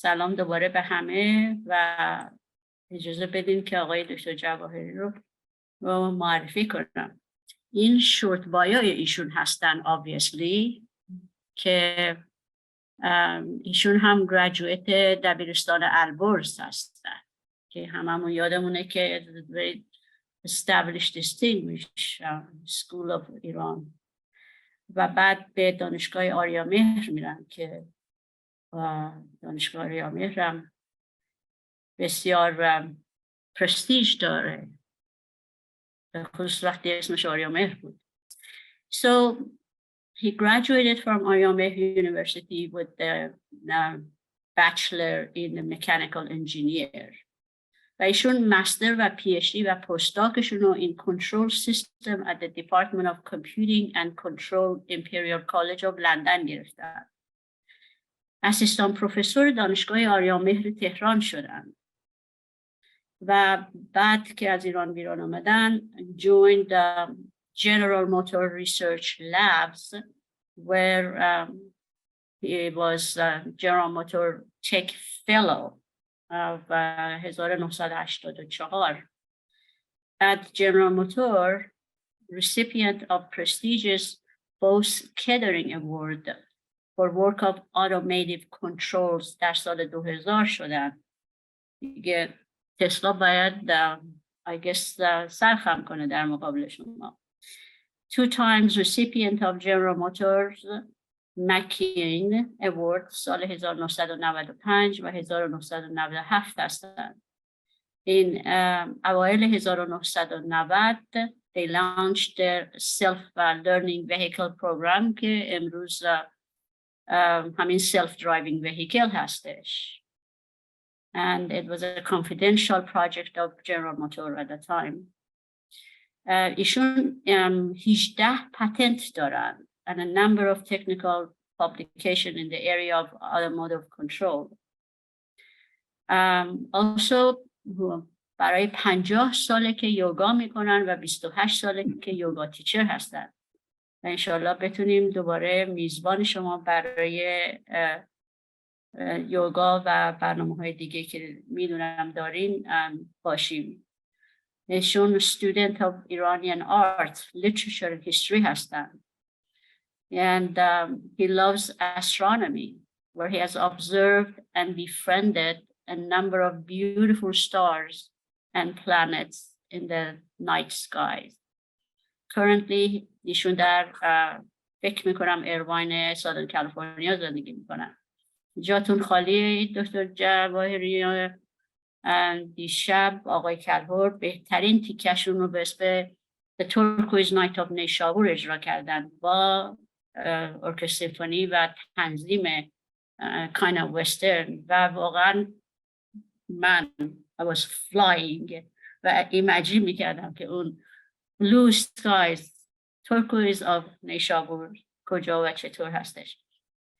سلام دوباره به همه و اجازه بدین که آقای دکتر جواهری رو معرفی کنم. این شورت بایای ایشون هستن obviously که ایشون هم گریجویت دبیرستان البرز هستن که هممون یادمونه که established distinguished school of ایران و بعد به دانشگاه آریامهر میرن که دانشگاه آریامهر هم بسیار پرستیژ داره، به خصوص وقتی اسمش آریامهر بود. So he graduated from Aryamehr University with the bachelor in mechanical engineer. و ایشون مستر و پی اچ دی و پستاکشون رو in control system at the Department of Computing and Control Imperial College of London گرفتن. اسیستان پروفسور دانشگاه آریامهر تهران شدن و بعد که از ایران بیرون آمدن joined the General Motor Research Labs where he was General Motor Tech Fellow of 1984. At General Motor, recipient of prestigious Bose-Kettering Award for work of automotive controls در سال 2000 شدن. دیگه تسلا باید I guess سرخم کنه در مقابل شما. 2 times recipient of General Motors McKean Award سال 1995 و 1997 هستند. این اوایل 1990 they launched their self-learning vehicle program که امروز همین self-driving vehicle هستش. And it was a confidential project of General Motors at the time. ایشون 18 patent دارن and a number of technical publications in the area of automotive control. Also برای 50 ساله که یوگا میکنن و 28 ساله که یوگا تیچر هستن و انشالله بتونیم دوباره میزبان شما برای یوگا و برنامه‌های دیگه که میدونم دارین باشیم. ایشون student of Iranian art, literature and history هستن. And he loves astronomy, where he has observed and befriended a number of beautiful stars and planets in the night skies. Currently, ایشون در فکر میکنم ایرواین سادن کالیفرنیا زندگی میکنن. جاتون خالی دکتر جواهری. دیشب آقای کلهور بهترین تیکشون رو به اسم The Turquoise Night of نیشابور اجرا کردن با ارکستر سیمفونی و تنظیم kind of western و واقعا من I was flying و ایمجین میکردم که اون blue skies turquoise of نیشابور کجا و چطور هستش.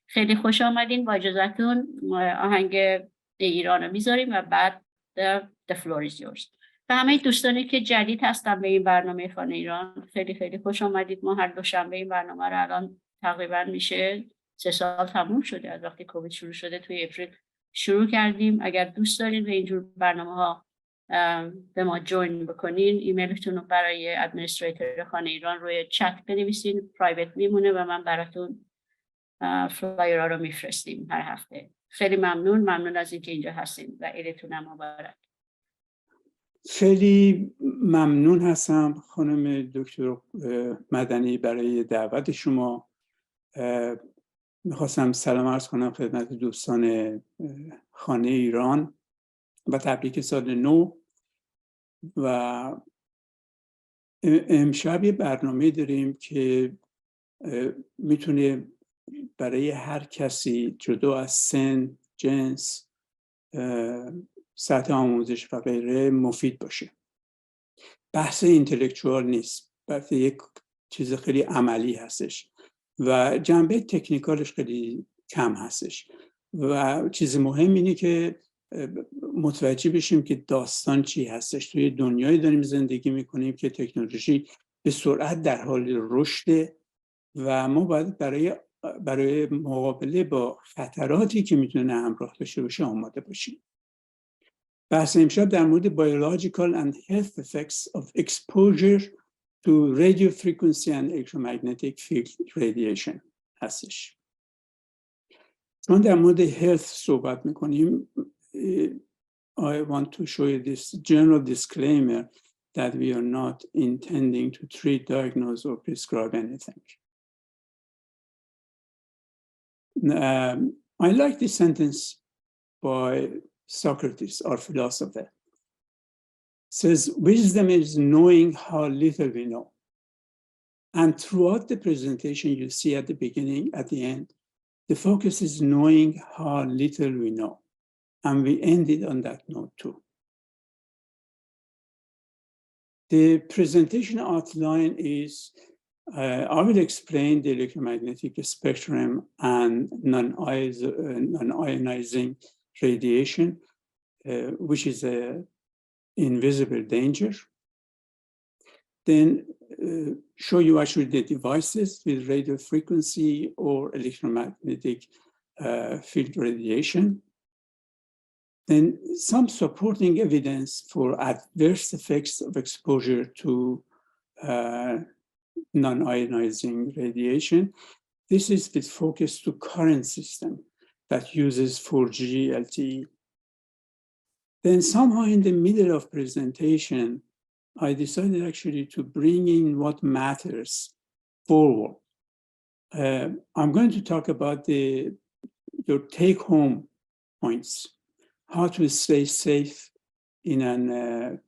خیلی خوش آمدین. با اجازهتون آهنگ ایران رو میذاریم و بعد the floor is yours. و همه دوستانی که جدید هستن به این برنامه فان ایران خیلی خیلی خوش آمدید. ما هر دوشنبه این برنامه رو الان تقریبا میشه 3 سال تموم شده از وقتی کووید شروع شده توی اپریل شروع کردیم. اگر دوست دارین به اینجور برنامه ها به ما جوین بکنین ایمیلتون رو برای ادمنستریتور خانه ایران روی چت بنویسین، پرایوت میمونه و من براتون فلایرها رو میفرستیم هر هفته. خیلی ممنون از اینکه اینجا هستین و عیدتون مبارک. خیلی ممنون هستم خانم دکتر مدنی برای دعوت شما. میخواستم سلام عرض کنم خدمت دوستان خانه ایران و تبریک سال نو. و امشب یه برنامه داریم که میتونه برای هر کسی جدا از سن، جنس، سطح آموزش و غیره مفید باشه. بحث اینتלקچوال نیست، بحث یک چیز خیلی عملی هستش و جنبه تکنیکالش خیلی کم هستش و چیز مهم اینه که متوجه بشیم که داستان چی هستش. توی دنیایی داریم زندگی میکنیم که تکنولوژی به سرعت در حال رشده و ما باید برای برای مقابله با خطراتی که میتونه همراه داشته باشه آماده باشیم. بحث امشب در مورد biological and health effects of exposure to radiofrequency and electromagnetic field radiation هستش. چون در مورد health صحبت میکنیم I want to show you this general disclaimer that we are not intending to treat, diagnose, or prescribe anything. I like this sentence by Socrates, our philosopher. It says, wisdom is knowing how little we know. And throughout the presentation, you see at the beginning, at the end, the focus is knowing how little we know. And we ended on that note too. The presentation outline is, I will explain the electromagnetic spectrum and non-ionizing radiation, which is an invisible danger. Then show you actually the devices with radio frequency or electromagnetic field radiation. Then some supporting evidence for adverse effects of exposure to non-ionizing radiation. This is with focus to current system that uses 4G LTE. Then somehow in the middle of presentation, I decided actually to bring in what matters forward. I'm going to talk about your take-home points, how to stay safe in an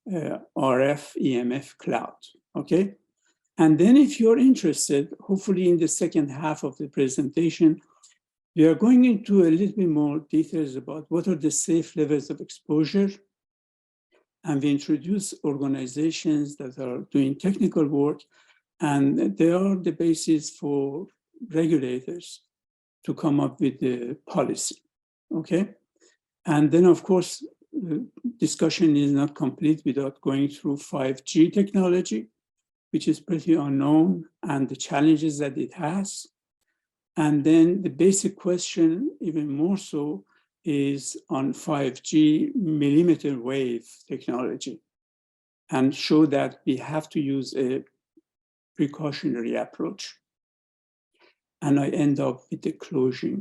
RF EMF cloud, okay? And then if you're interested, hopefully in the second half of the presentation, we are going into a little bit more details about what are the safe levels of exposure. And we introduce organizations that are doing technical work, and they are the basis for regulators to come up with the policy, okay? And then, of course, the discussion is not complete without going through 5G technology, which is pretty unknown, and the challenges that it has. And then the basic question, even more so, is on 5G millimeter wave technology, and show that we have to use a precautionary approach. And I end up with the closure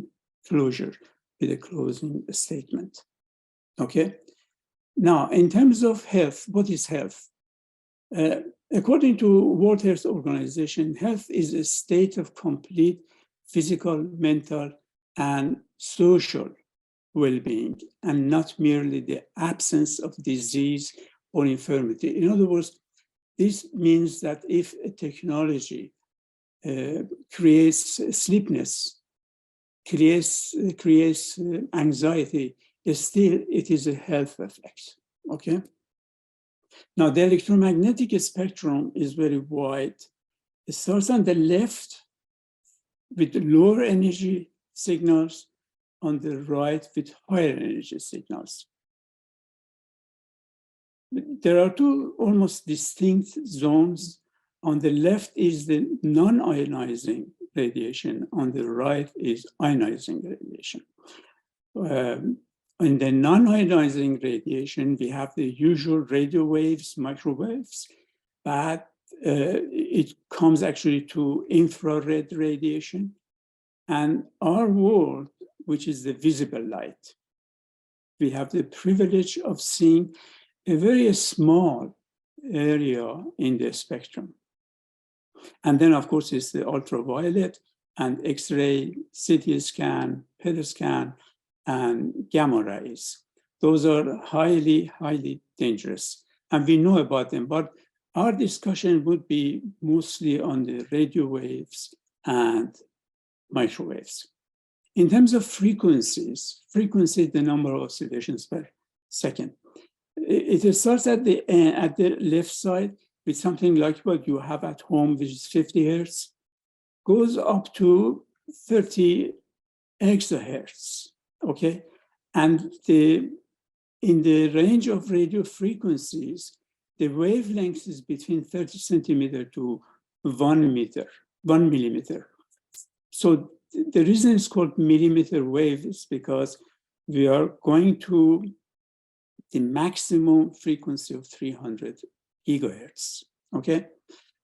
with a closing statement, okay? Now, in terms of health, what is health? According to World Health Organization, health is a state of complete physical, mental, and social well-being, and not merely the absence of disease or infirmity. In other words, this means that if a technology creates sleepiness, creates anxiety, still it is a health effect, okay? Now, the electromagnetic spectrum is very wide. It starts on the left with lower energy signals, on the right with higher energy signals. There are two almost distinct zones. On the left is the non-ionizing radiation. On the right is ionizing radiation. In the non-ionizing radiation, we have the usual radio waves, microwaves, but it comes actually to infrared radiation. And our world, which is the visible light, we have the privilege of seeing a very small area in the spectrum. And then, of course, it's the ultraviolet and X-ray, CT scan, PET scan, and gamma rays. Those are highly, highly dangerous. And we know about them, but our discussion would be mostly on the radio waves and microwaves. In terms of frequencies, frequency is the number of oscillations per second. It starts at the left side with something like what you have at home, which is 50 hertz, goes up to 30 exahertz, okay? And in the range of radio frequencies, the wavelength is between 30 centimeter to 1 millimeter. So the reason it's called millimeter wave is because we are going to the maximum frequency of 300 gigahertz, okay?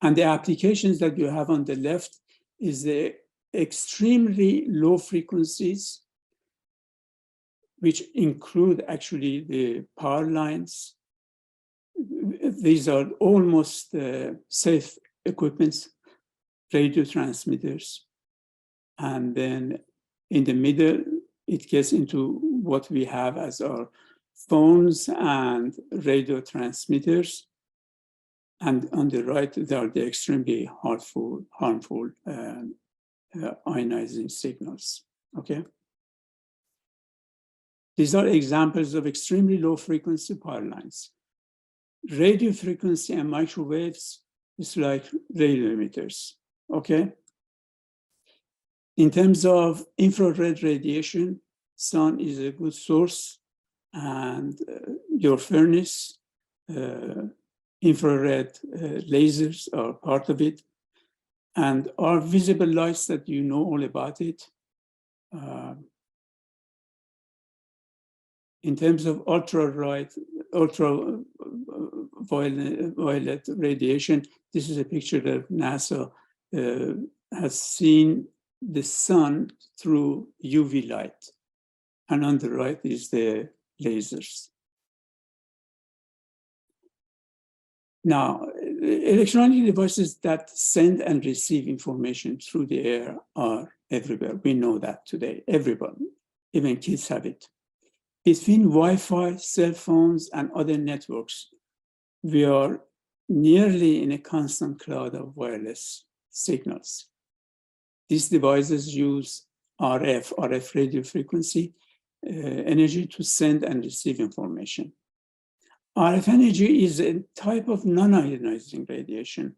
And the applications that you have on the left is the extremely low frequencies, which include actually the power lines. These are almost safe equipments, radio transmitters. And then in the middle, it gets into what we have as our phones and radio transmitters. And on the right, there are the extremely harmful ionizing signals, okay? These are examples of extremely low frequency power lines. Radio frequency and microwaves is like radio emitters, okay? In terms of infrared radiation, sun is a good source, and your furnace, infrared lasers are part of it, and our visible lights that you know all about it. In terms of ultraviolet radiation, this is a picture that NASA has seen the sun through UV light. And on the right is the lasers. Now, electronic devices that send and receive information through the air are everywhere. We know that today, everyone, even kids have it. Between Wi-Fi, cell phones, and other networks, we are nearly in a constant cloud of wireless signals. These devices use RF radio frequency energy to send and receive information. RF energy is a type of non-ionizing radiation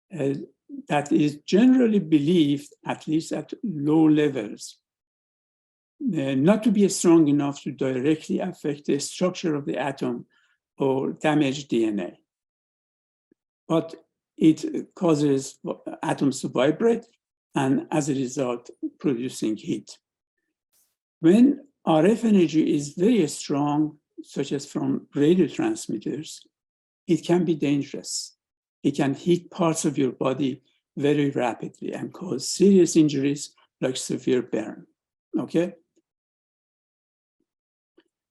that is generally believed, at least at low levels, not to be strong enough to directly affect the structure of the atom or damage DNA. But it causes atoms to vibrate and as a result, producing heat. When RF energy is very strong, such as from radio transmitters, it can be dangerous. It can hit parts of your body very rapidly and cause serious injuries like severe burn, okay?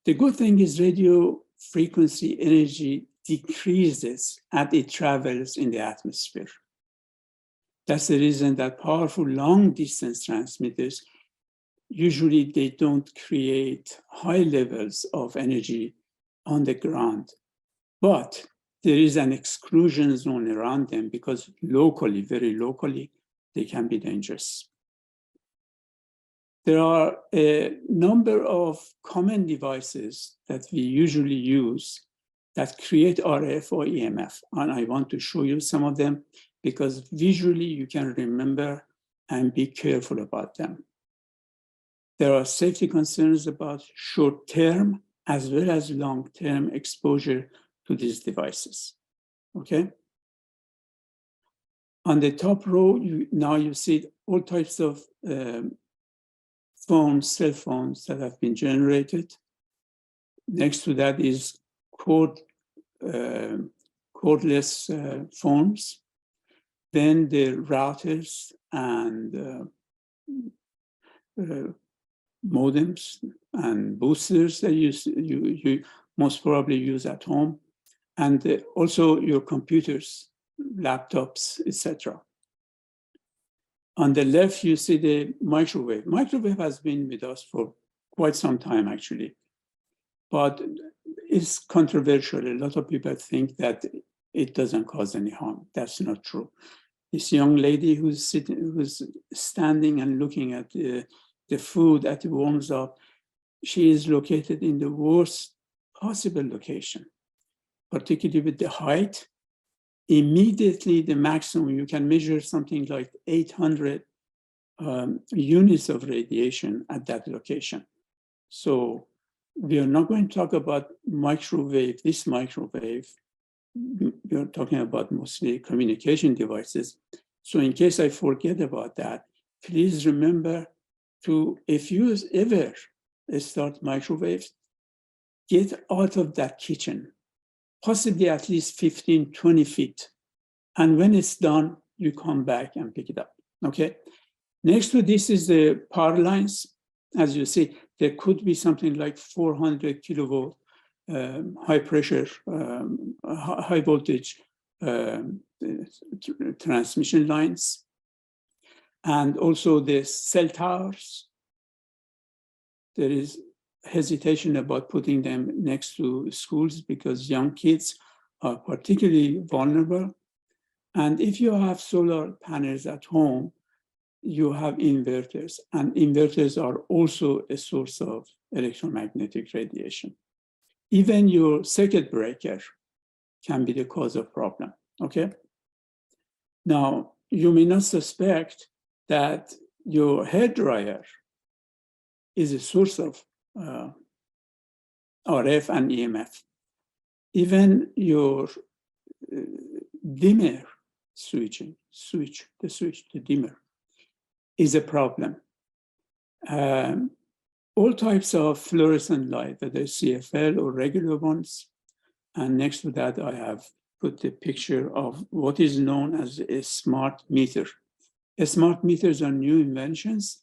The good thing is radio frequency energy decreases as it travels in the atmosphere. That's the reason that powerful long-distance transmitters, usually they don't create high levels of energy on the ground, but there is an exclusion zone around them because locally, very locally, they can be dangerous. There are a number of common devices that we usually use that create RF or EMF, and I want to show you some of them because visually you can remember and be careful about them. There are safety concerns about short-term as well as long-term exposure to these devices, okay? On the top row, now you see all types of phones, cell phones that have been generated. Next to that is cordless phones. Then the routers and modems and boosters that you most probably use at home, and also your computers, laptops, etc. On the left, you see the microwave. Microwave has been with us for quite some time, actually, but it's controversial. A lot of people think that it doesn't cause any harm. That's not true. This young lady who's standing and looking at the food as it warms up, she is located in the worst possible location, particularly with the height. Immediately, the maximum, you can measure something like 800 units of radiation at that location. So we are not going to talk about microwave, this microwave. We are talking about mostly communication devices. So in case I forget about that, please remember to, if you ever start microwaves, get out of that kitchen, possibly at least 15, 20 feet. And when it's done, you come back and pick it up, okay? Next to this is the power lines. As you see, there could be something like 400 kilovolt high pressure, high voltage transmission lines. And also the cell towers. There is hesitation about putting them next to schools because young kids are particularly vulnerable. And if you have solar panels at home, you have inverters, and inverters are also a source of electromagnetic radiation. Even your circuit breaker can be the cause of problem, okay? Now, you may not suspect that your hairdryer is a source of RF and EMF. Even your dimmer the dimmer is a problem. All types of fluorescent light, whether CFL or regular ones. And next to that, I have put the picture of what is known as a smart meter. Smart meters are new inventions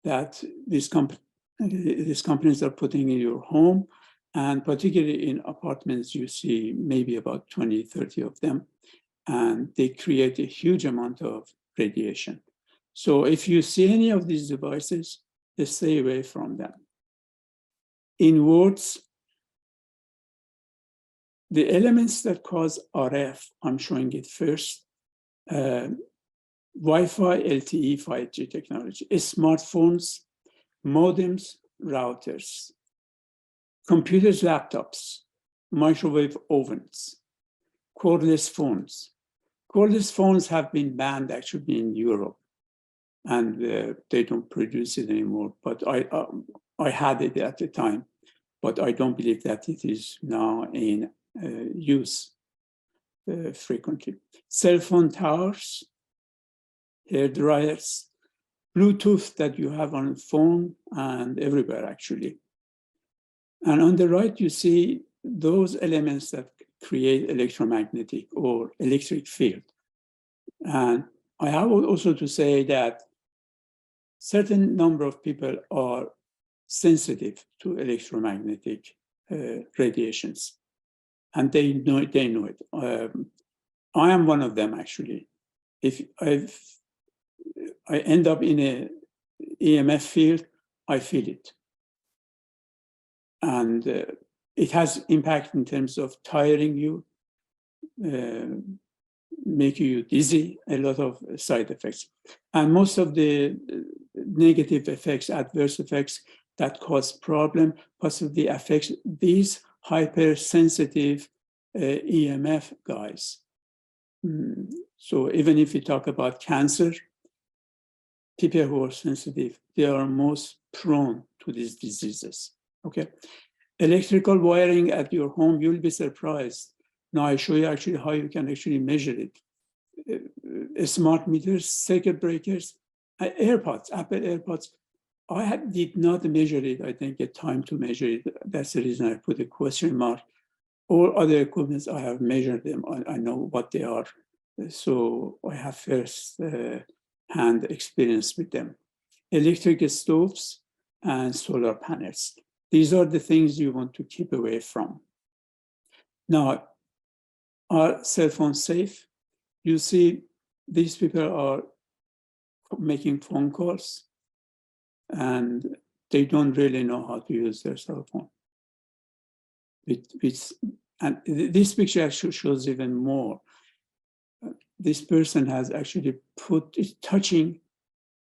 that these companies are putting in your home, and particularly in apartments, you see maybe about 20, 30 of them, and they create a huge amount of radiation. So if you see any of these devices, just stay away from them. In words, the elements that cause RF, I'm showing it first, Wi-Fi, LTE, 5G technology, smartphones, modems, routers, computers, laptops, microwave ovens, cordless phones. Cordless phones have been banned actually in Europe, and they don't produce it anymore. But I had it at the time, but I don't believe that it is now in use frequently. Cell phone towers, hair dryers, Bluetooth that you have on the phone and everywhere actually. And on the right, you see those elements that create electromagnetic or electric field. And I have also to say that certain number of people are sensitive to electromagnetic radiations, and they know it. I am one of them actually. If I end up in a EMF field, I feel it. And it has impact in terms of tiring you, making you dizzy, a lot of side effects. And most of the negative effects, adverse effects that cause problem, possibly affects these hypersensitive EMF guys. So even if we talk about cancer, people who are sensitive, they are most prone to these diseases, okay? Electrical wiring at your home, you'll be surprised. Now I show you actually how you can actually measure it. Smart meters, circuit breakers, AirPods, Apple AirPods. I did not measure it. I didn't get time to measure it. That's the reason I put a question mark. All other equipments, I have measured them. I know what they are. So I have first-hand experience with them. Electric stoves and solar panels. These are the things you want to keep away from. Now, are cell phones safe? You see, these people are making phone calls and they don't really know how to use their cell phone. And this picture actually shows even more. This person has actually touching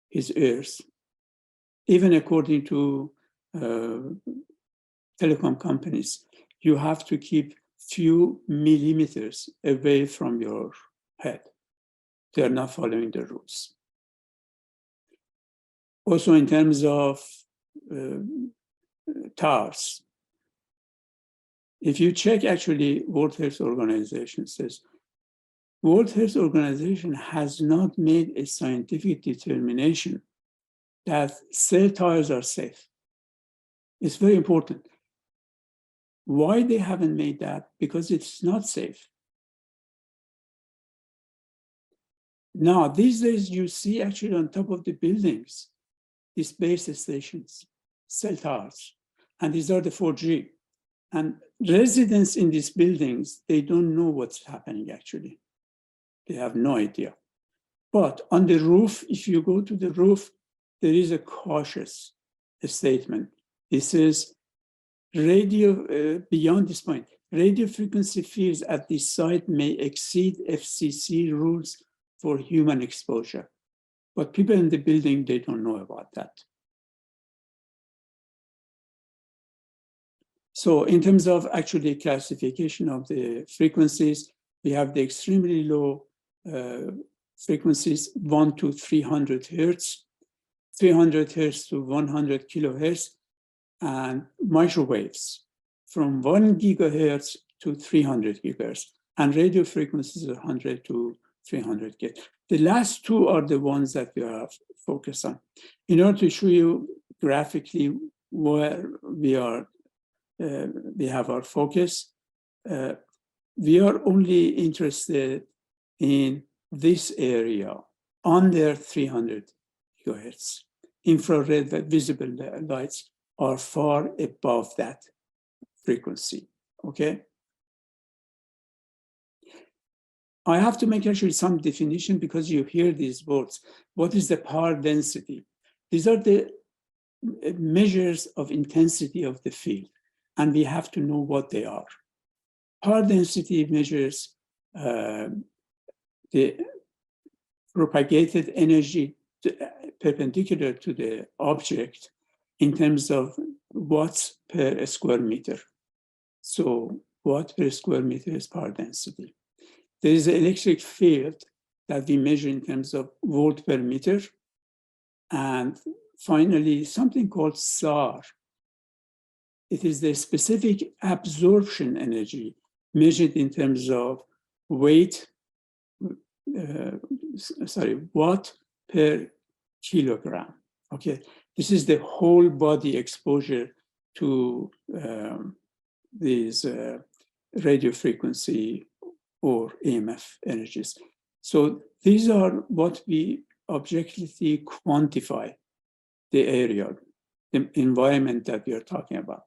his ears. Even according to telecom companies, you have to keep few millimeters away from your head. They're not following the rules. Also, in terms of towers, if you check actually World Health Organization says World Health Organization has not made a scientific determination that cell towers are safe. It's very important. Why they haven't made that? Because it's not safe. Now, these days you see actually on top of the buildings, these base stations, cell towers, and these are the 4G. And residents in these buildings, they don't know what's happening actually. They have no idea. But on the roof, if you go to the roof, there is a cautious statement. It says, beyond this point, radio frequency fields at this site may exceed FCC rules for human exposure. But people in the building, they don't know about that. So in terms of actually classification of the frequencies, we have the extremely low frequencies, 1 to 300 hertz, 300 hertz to 100 kilohertz, and microwaves from 1 gigahertz to 300 gigahertz, and radio frequencies of 100 to 300 gigahertz. The last two are the ones that we are focused on. In order to show you graphically where we are, we have our focus, we are only interested in this area under 300 gigahertz. Infrared visible lights are far above that frequency, okay? I have to make actually some definition because you hear these words. What is the power density? These are the measures of intensity of the field, and we have to know what they are. Power density measures the propagated energy perpendicular to the object in terms of watts per square meter. So watt per square meter is power density. There is an electric field that we measure in terms of volt per meter. And finally, something called SAR. It is the specific absorption energy measured in terms of weight, watt per kilogram. Okay, this is the whole body exposure to these radio frequency or EMF energies. So these are what we objectively quantify the area, the environment that we are talking about.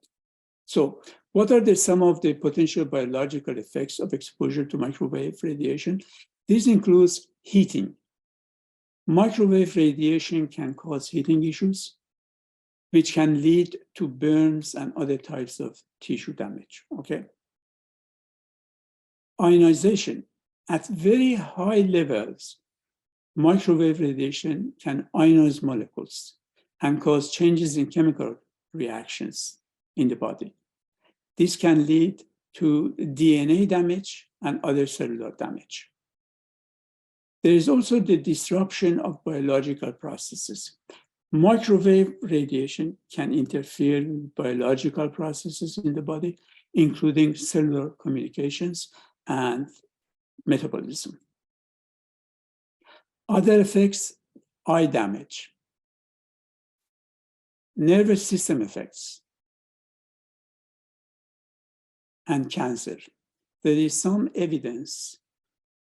So what are some of the potential biological effects of exposure to microwave radiation? This includes heating. Microwave radiation can cause heating issues, which can lead to burns and other types of tissue damage, okay? Ionization. At very high levels, microwave radiation can ionize molecules and cause changes in chemical reactions in the body. This can lead to DNA damage and other cellular damage. There is also the disruption of biological processes. Microwave radiation can interfere with biological processes in the body, including cellular communications and metabolism. Other effects, eye damage, nervous system effects, and cancer. There is some evidence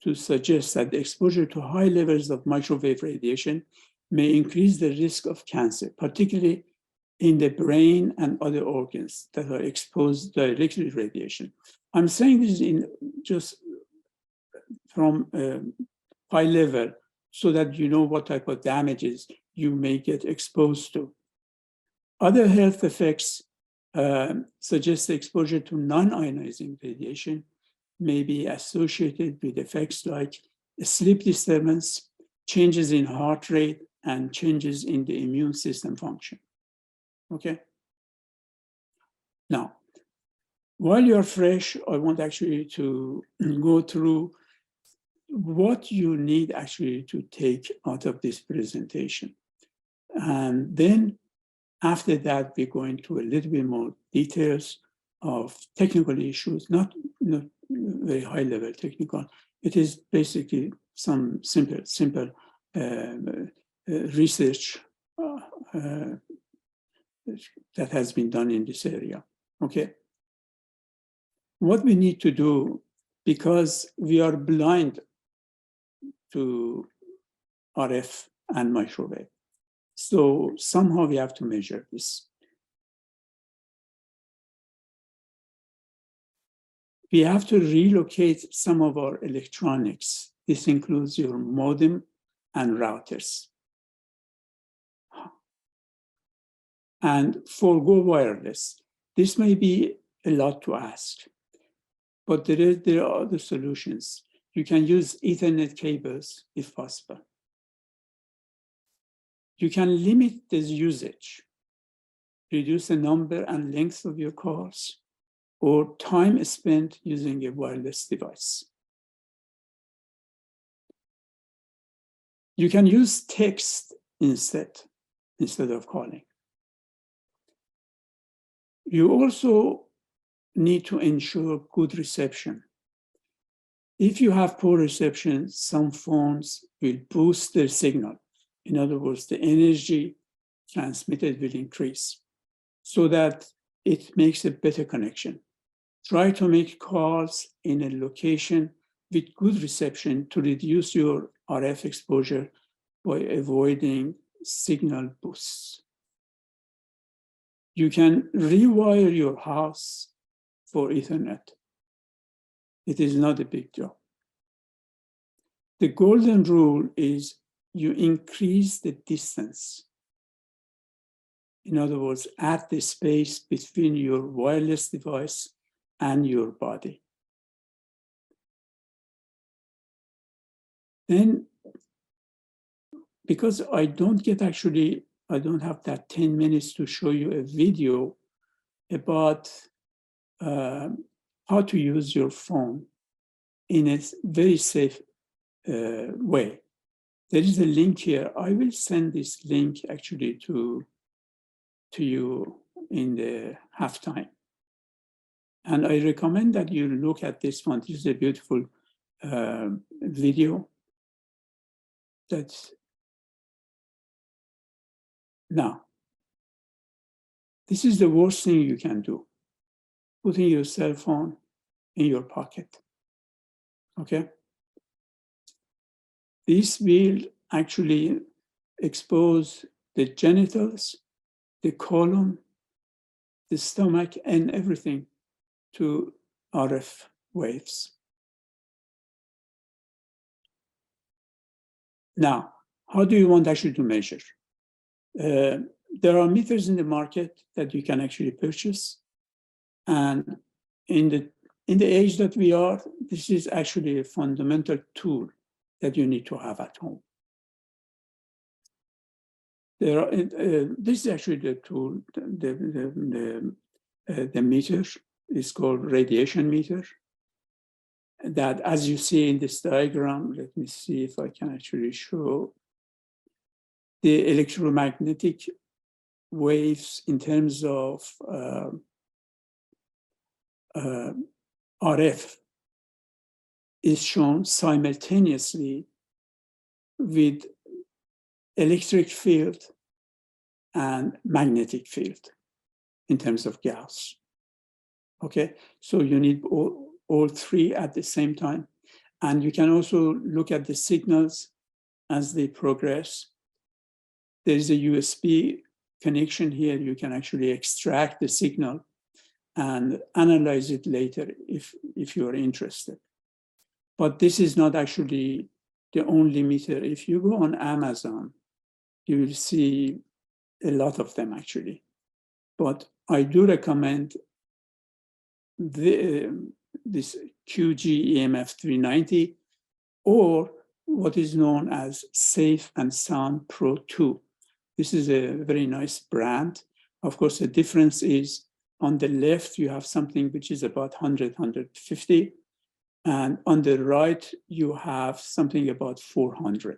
to suggest that the exposure to high levels of microwave radiation may increase the risk of cancer, particularly in the brain and other organs that are exposed directly to radiation. I'm saying this in just from high level so that you know what type of damages you may get exposed to. Other health effects suggest the exposure to non-ionizing radiation may be associated with effects like sleep disturbance, changes in heart rate, and changes in the immune system function. Okay? Now, while you're fresh, I want actually to go through what you need actually to take out of this presentation. And then after that, we go into a little bit more details of technical issues, not very high level technical, It is basically some simple research that has been done in this area. Okay. What we need to do, because we are blind to RF and microwave, so somehow we have to measure this. We have to relocate some of our electronics. This includes your modem and routers. And forgo wireless. This may be a lot to ask, but there are other solutions. You can use Ethernet cables if possible. You can limit this usage, reduce the number and length of your calls, or time spent using a wireless device. You can use text instead of calling. You also need to ensure good reception. If you have poor reception, some phones will boost their signal. In other words, the energy transmitted will increase so that it makes a better connection. Try to make calls in a location with good reception to reduce your RF exposure by avoiding signal boosts. You can rewire your house for Ethernet. It is not a big job. The golden rule is you increase the distance. In other words, add the space between your wireless device and your body. Then, because I don't have that 10 minutes to show you a video about how to use your phone in a very safe way. There is a link here. I will send this link actually to you in the halftime. And I recommend that you look at this one. This is a beautiful video. Now, this is the worst thing you can do. Putting your cell phone in your pocket, okay? This will actually expose the genitals, the colon, the stomach, and everything to RF waves. Now, how do you want actually to measure? There are meters in the market that you can actually purchase. And in the age that we are, this is actually a fundamental tool that you need to have at home. This is actually the tool, the meter is called radiation meter. That, as you see in this diagram, let me see if I can actually show the electromagnetic waves in terms of RF is shown simultaneously with electric field and magnetic field in terms of Gauss. Okay, so you need all three at the same time. And you can also look at the signals as they progress. There is a USB connection here. You can actually extract the signal and analyze it later if you are interested. But this is not actually the only meter. If you go on Amazon, you will see a lot of them actually. But I do recommend this QG EMF 390 or what is known as Safe and Sound Pro 2. This is a very nice brand. Of course, the difference is on the left, you have something which is about 100, 150. And on the right, you have something about 400.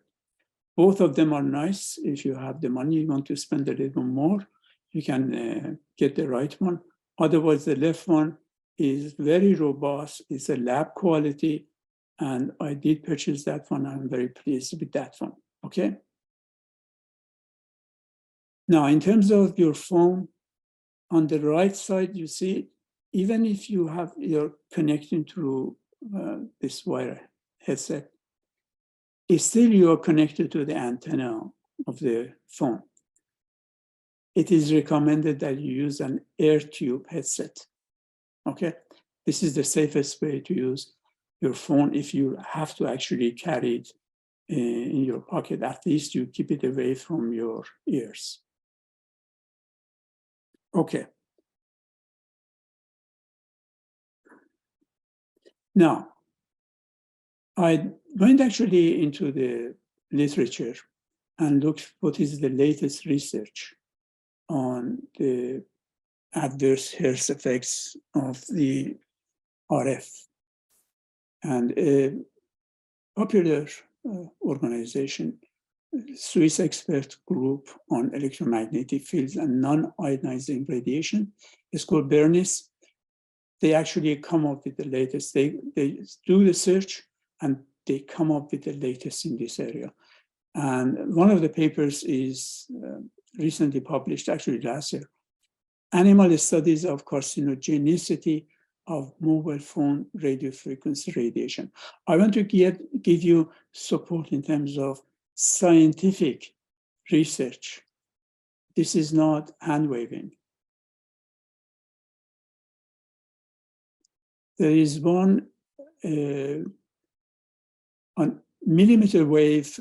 Both of them are nice. If you have the money, you want to spend a little more, you can get the right one. Otherwise, the left one is very robust. It's a lab quality, And I did purchase that one. I'm very pleased with that one, okay? Now, in terms of your phone, on the right side, you see, even if you're connecting through this wire headset, still you are connected to the antenna of the phone. It is recommended that you use an air tube headset, okay? This is the safest way to use your phone if you have to actually carry it in your pocket. At least you keep it away from your ears. Okay. Now, I went actually into the literature and looked what is the latest research on the adverse health effects of the RF. And a popular organization, Swiss expert group on electromagnetic fields and non-ionizing radiation, is called Bernis. They actually come up with the latest. They do the search and they come up with the latest in this area. And one of the papers is recently published, actually last year, Animal Studies of Carcinogenicity of Mobile Phone Radiofrequency Radiation. I want to give you support in terms of scientific research. This is not hand-waving. There is one on millimeter wave.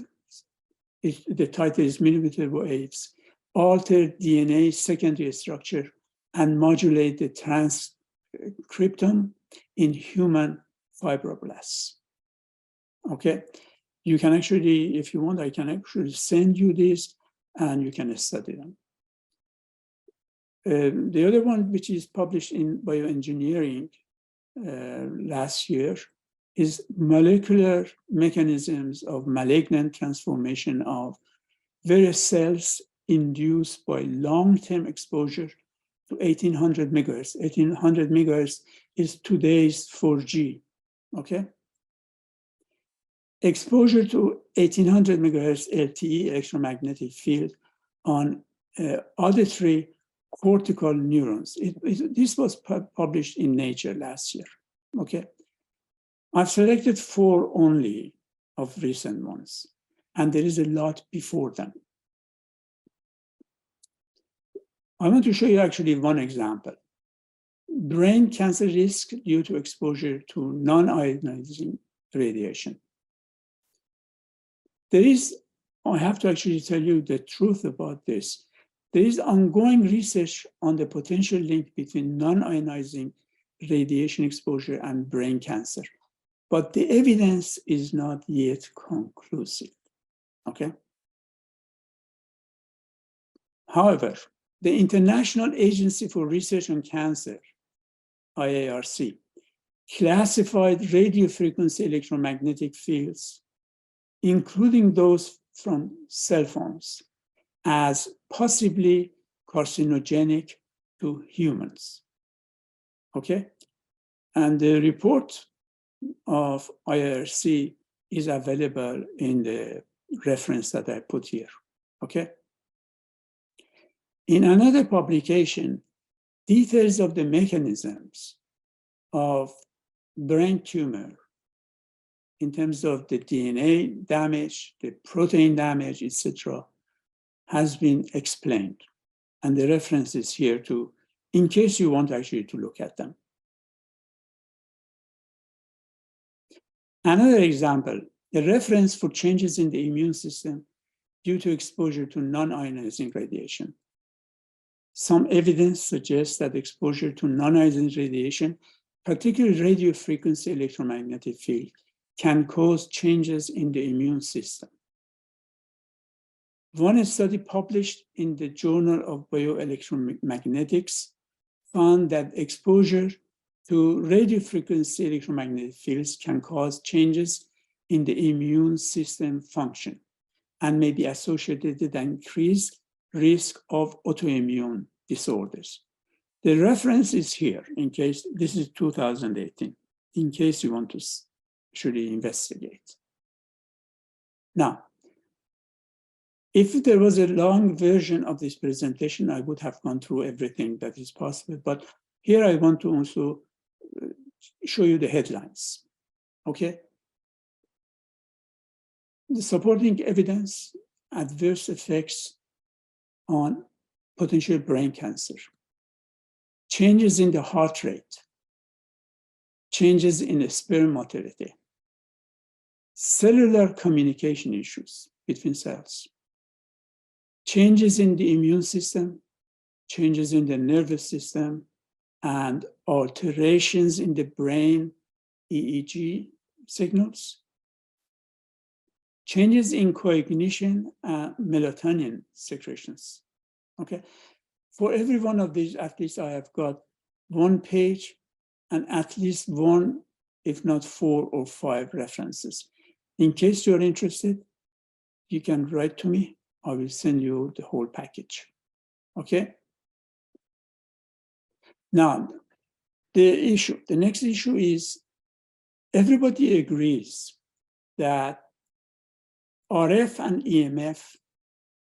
The title is Millimeter Waves Alter DNA Secondary Structure and Modulate the Transcriptome in Human Fibroblasts. Okay, you can actually, if you want, I can actually send you this and you can study them. The other one, which is published in Bioengineering last year, is molecular mechanisms of malignant transformation of various cells induced by long-term exposure to 1800 megahertz. 1800 megahertz is today's 4G, okay? Exposure to 1800 megahertz LTE electromagnetic field on auditory cortical neurons. This was published in Nature last year, okay? I've selected 4 only of recent ones, and there is a lot before them. I want to show you actually one example. Brain cancer risk due to exposure to non-ionizing radiation. I have to actually tell you the truth about this. There is ongoing research on the potential link between non-ionizing radiation exposure and brain cancer, but the evidence is not yet conclusive, okay? However, the International Agency for Research on Cancer, IARC, classified radiofrequency electromagnetic fields, including those from cell phones, as possibly carcinogenic to humans, okay? And the report of IARC is available in the reference that I put here, okay? In another publication, details of the mechanisms of brain tumor in terms of the DNA damage, the protein damage, etc., has been explained. And the reference is here too, in case you want actually to look at them. Another example, a reference for changes in the immune system due to exposure to non-ionizing radiation. Some evidence suggests that exposure to non-ionizing radiation, particularly radiofrequency electromagnetic field, can cause changes in the immune system. One study published in the Journal of Bioelectromagnetics found that exposure to radiofrequency electromagnetic fields can cause changes in the immune system function and may be associated with an increased risk of autoimmune disorders. The reference is here in case, this is 2018, in case you want to actually investigate. Now, if there was a long version of this presentation, I would have gone through everything that is possible. But here I want to also show you the headlines, okay? The supporting evidence, adverse effects on potential brain cancer, changes in the heart rate, changes in sperm motility, cellular communication issues between cells, changes in the immune system, changes in the nervous system, and alterations in the brain EEG signals, changes in cognition and melatonin secretions, okay? For every one of these, at least I have got one page and at least one, if not 4 or 5 references. In case you're interested, you can write to me. I will send you the whole package, okay? Now, the next issue is everybody agrees that RF and EMF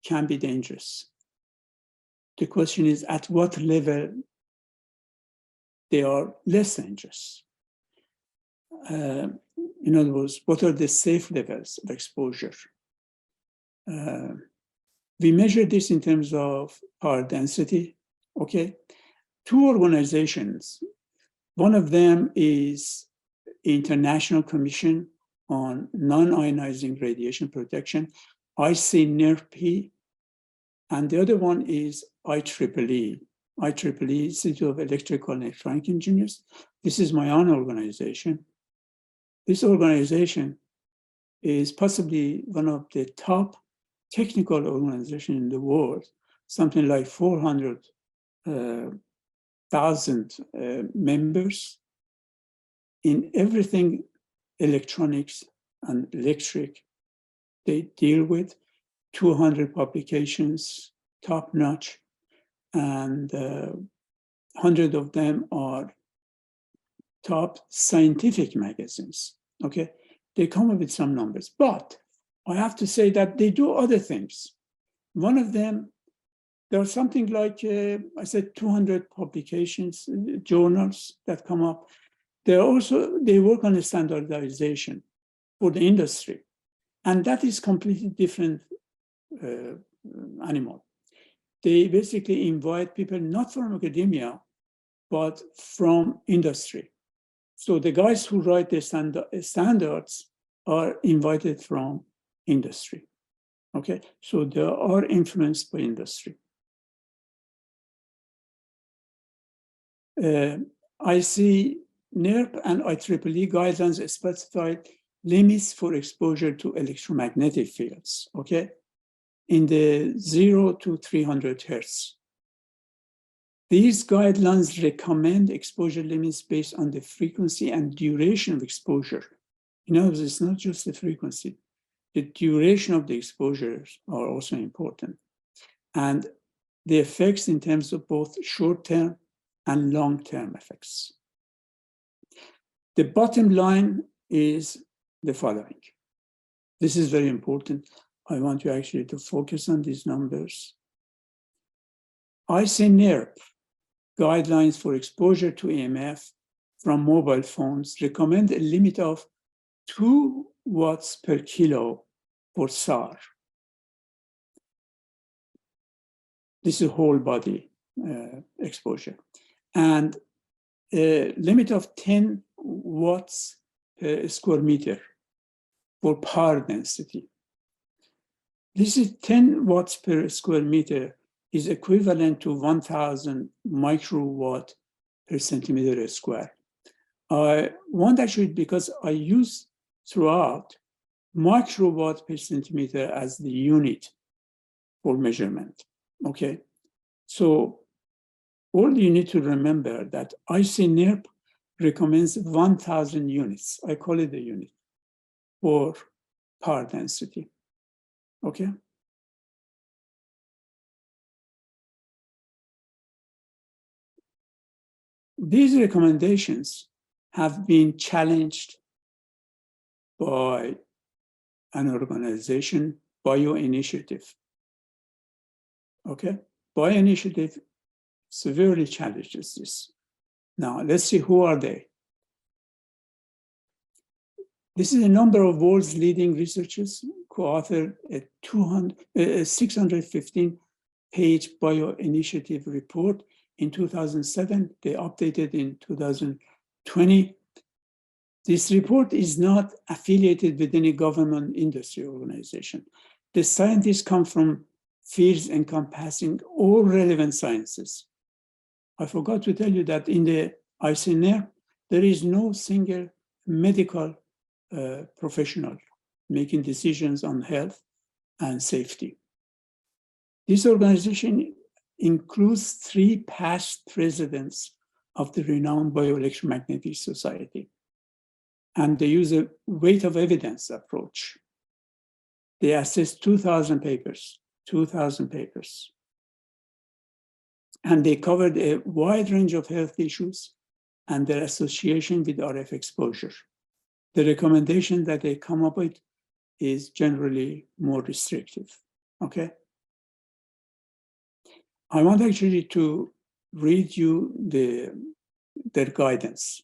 can be dangerous. The question is at what level they are less dangerous. In other words, what are the safe levels of exposure? We measure this in terms of power density, okay? 2 organizations, one of them is International Commission on Non-Ionizing Radiation Protection, ICNIRP, and the other one is IEEE, Institute of Electrical and Electronic Engineers. This is my own organization. This organization is possibly one of the top technical organizations in the world, something like 400,000 members in everything electronics and electric they deal with, 200 publications, top notch, and 100 of them are top scientific magazines, okay? They come up with some numbers, but I have to say that they do other things. One of them, there are something like, I said 200 publications, journals that come up. They work on a standardization for the industry. And that is completely different animal. They basically invite people not from academia, but from industry. So the guys who write the standards are invited from industry, okay? So they are influenced by industry. I see NERP and IEEE guidelines specify limits for exposure to electromagnetic fields, okay? In the 0 to 300 hertz. These guidelines recommend exposure limits based on the frequency and duration of exposure. In other words, it's not just the frequency. The duration of the exposures are also important. And the effects in terms of both short-term and long-term effects. The bottom line is the following. This is very important. I want you actually to focus on these numbers. ICNIRP guidelines for exposure to EMF from mobile phones recommend a limit of 2 watts per kilo for SAR. This is whole body exposure. And a limit of 10 watts per square meter for power density. This is 10 watts per square meter is equivalent to 1,000 microwatt per centimeter square. I want actually, because I use throughout microwatt per centimeter as the unit for measurement, okay? So all you need to remember that ICNIRP recommends 1,000 units, I call it the unit, for power density, okay? These recommendations have been challenged by an organization, Bioinitiative. Okay? Bioinitiative severely challenges this. Now, let's see who are they. This is a number of world's leading researchers co-authored a 615-page Bioinitiative report in 2007. They updated in 2020. This report is not affiliated with any government industry organization. The scientists come from fields encompassing all relevant sciences. I forgot to tell you that in the ICNR, there is no single medical professional making decisions on health and safety. This organization includes 3 past presidents of the renowned Bioelectromagnetic Society, and they use a weight of evidence approach. They assess 2,000 papers, and they covered a wide range of health issues and their association with RF exposure. The recommendation that they come up with is generally more restrictive, okay? I want actually to read you their guidance.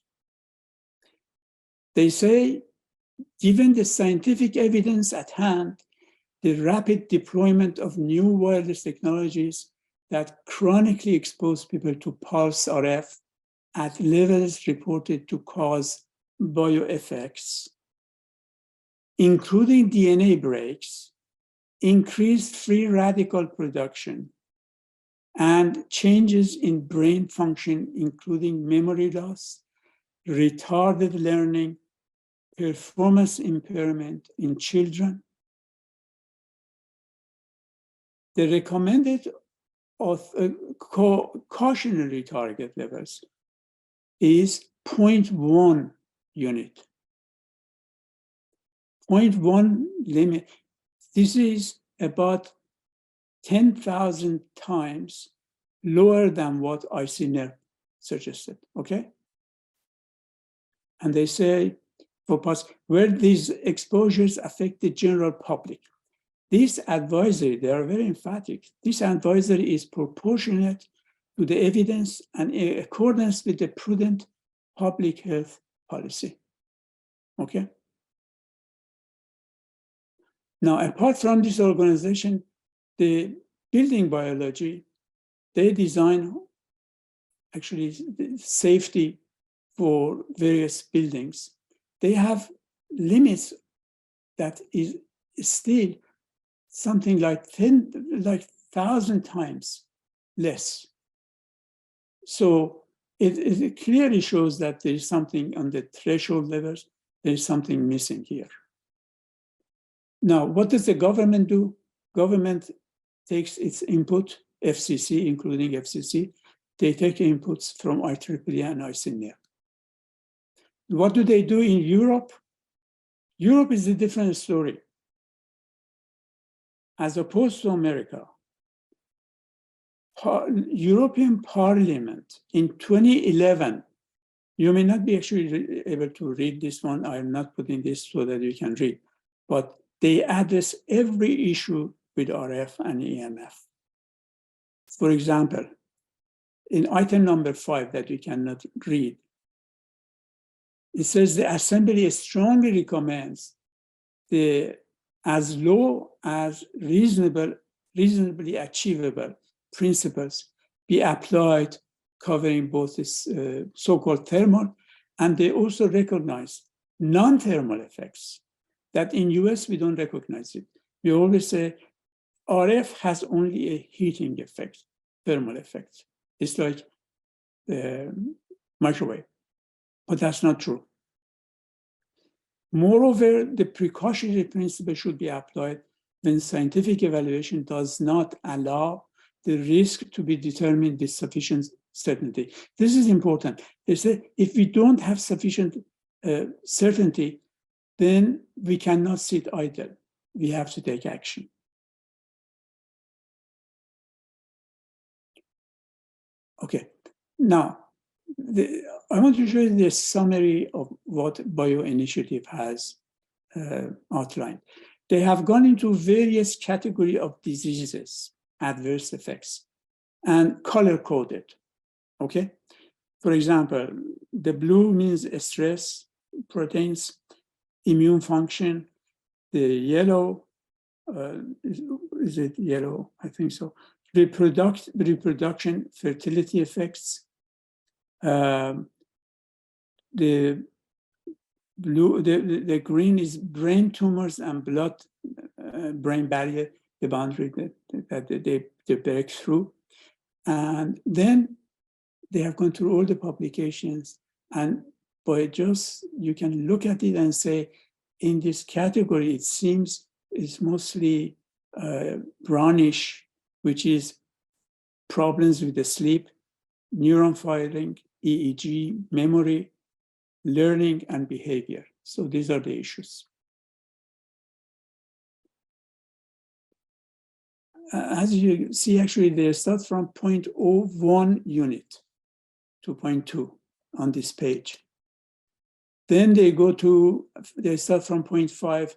They say, given the scientific evidence at hand, the rapid deployment of new wireless technologies that chronically expose people to pulse RF at levels reported to cause bioeffects, including DNA breaks, increased free radical production, and changes in brain function, including memory loss, retarded learning, performance impairment in children. The recommended cautionary target levels is 0.1 unit. 0.1 limit. This is about 10,000 times lower than what ICNR suggested, okay? And they say, for parts where these exposures affect the general public, this advisory, they are very emphatic, this advisory is proportionate to the evidence and in accordance with the prudent public health policy, okay? Now, apart from this organization, the building biology, they design actually safety for various buildings. They have limits that is still something like 1,000 times less. So it clearly shows that there is something on the threshold levels, there is something missing here. Now, what does the government do? Government takes its input, FCC, including FCC, they take inputs from IEEE and ICNR. What do they do in Europe? Europe is a different story. As opposed to America, European Parliament in 2011, you may not be actually able to read this one. I'm not putting this so that you can read, but they address every issue with RF and EMF. For example, in item number 5 that you cannot read, it says the Assembly strongly recommends the as low as reasonably achievable principles be applied, covering both this so-called thermal, and they also recognize non-thermal effects that in US we don't recognize it. We always say RF has only a heating effect, thermal effect. It's like the microwave, but that's not true. Moreover, the precautionary principle should be applied when scientific evaluation does not allow the risk to be determined with sufficient certainty. This is important. They say if we don't have sufficient certainty, then we cannot sit idle. We have to take action. Okay, now, I want to show you the summary of what Bioinitiative has outlined. They have gone into various categories of diseases, adverse effects, and color-coded, okay? For example, the blue means stress, proteins, immune function. The yellow, is it yellow? I think so. Reproduction, fertility effects. The blue, the green is brain tumors and brain barrier, the boundary that they break through. And then they have gone through all the publications, and by just, you can look at it and say, in this category, it seems it's mostly brownish, which is problems with the sleep, neuron firing, EEG, memory, learning, and behavior. So these are the issues. As you see, actually, they start from 0.01 unit to 0.2 on this page. Then they start from 0.5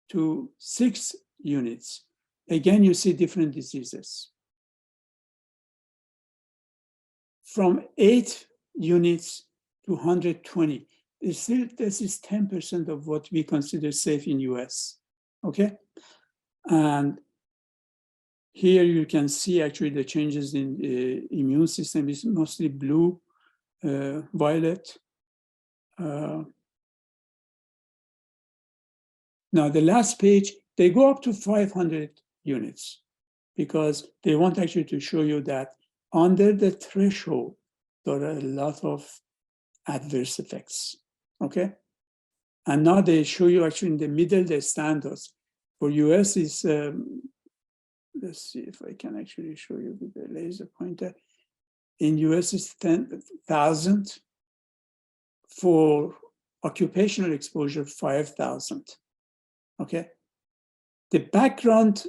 to 6 units. Again, you see different diseases. From 8 units to 120. This is 10% of what we consider safe in US, okay? And here you can see actually the changes in the immune system is mostly blue, violet. Now the last page, they go up to 500 units because they want actually to show you that under the threshold, there are a lot of adverse effects, okay? And now they show you actually in the middle, the standards. For US is, let's see if I can actually show you with the laser pointer. In US is 10,000. For occupational exposure, 5,000, okay? The background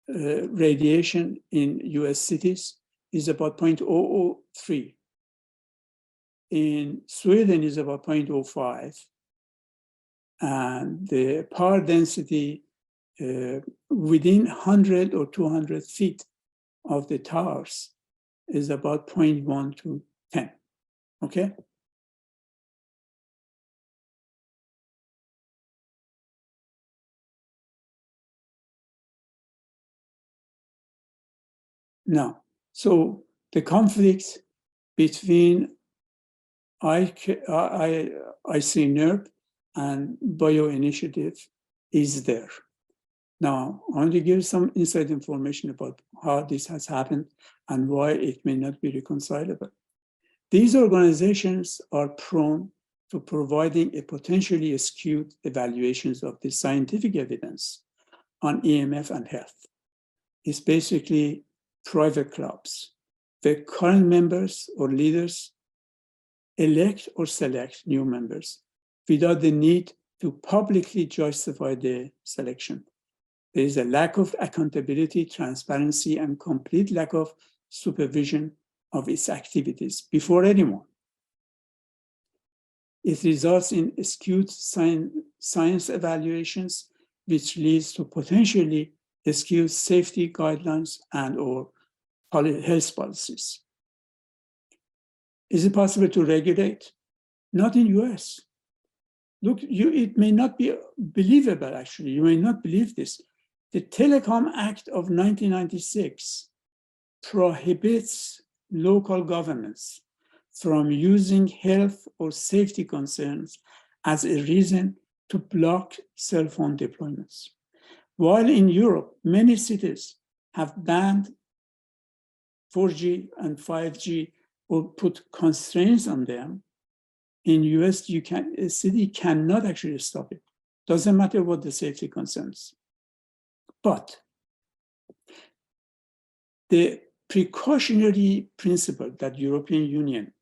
radiation in US cities is about 0.003. In Sweden is about 0.05. And the power density within 100 or 200 feet of the towers is about 0.1 to 10, okay? Now, so the conflict between ICNIRP and bioinitiative is there. Now, I want to give some inside information about how this has happened and why it may not be reconcilable. These organizations are prone to providing a potentially skewed evaluations of the scientific evidence on EMF and health. It's basically private clubs. The current members or leaders elect or select new members without the need to publicly justify the selection. There is a lack of accountability, transparency, and complete lack of supervision of its activities before anyone. It results in skewed science evaluations, which leads to potentially skewed safety guidelines and or health policies. Is it possible to regulate? Not in US. Look, it may not be believable, actually. You may not believe this. The Telecom Act of 1996 prohibits local governments from using health or safety concerns as a reason to block cell phone deployments. While in Europe, many cities have banned 4G and 5G or put constraints on them, in US, a city cannot actually stop it. Doesn't matter what the safety concerns. But the precautionary principle that European Union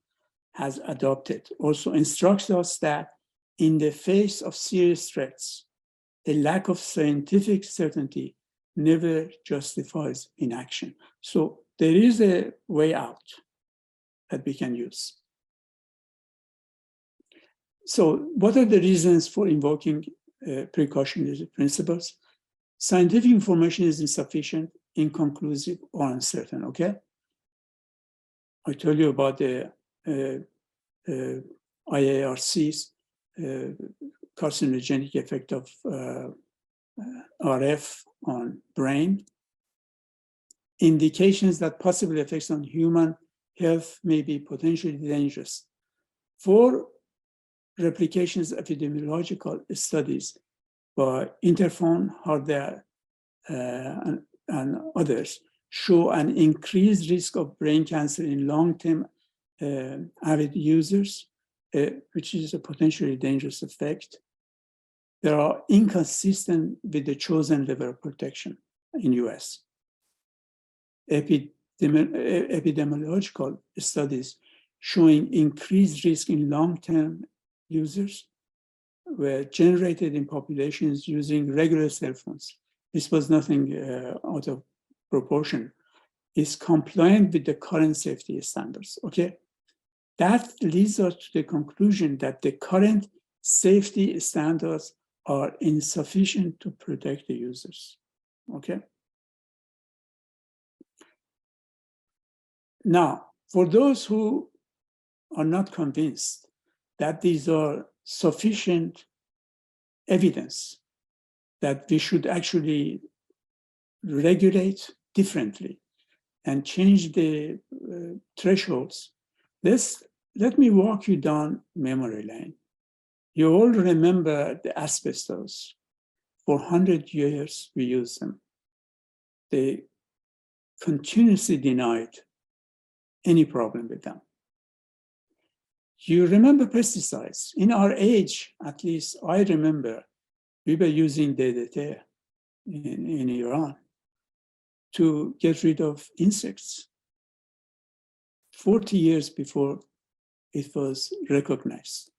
has adopted also instructs us that in the face of serious threats, the lack of scientific certainty never justifies inaction. So there is a way out that we can use. So what are the reasons for invoking precautionary principles. Scientific information is insufficient, inconclusive, or uncertain, okay? I told you about the IARC's carcinogenic effect of RF on brain. Indications that possible effects on human health may be potentially dangerous. 4 replications epidemiological studies by Interphone, Harder, and others show an increased risk of brain cancer in long-term avid users, which is a potentially dangerous effect. They are inconsistent with the chosen level of protection in US. Epidemiological studies showing increased risk in long-term users were generated in populations using regular cell phones. This was nothing out of proportion. It's compliant with the current safety standards, okay? That leads us to the conclusion that the current safety standards are insufficient to protect the users, okay? Now, for those who are not convinced that these are sufficient evidence that we should actually regulate differently and change the thresholds, let me walk you down memory lane. You all remember the asbestos. For 100 years, we used them. They continuously denied any problem with them. You remember pesticides. In our age, at least I remember, we were using DDT in Iran to get rid of insects 40 years before it was recognized.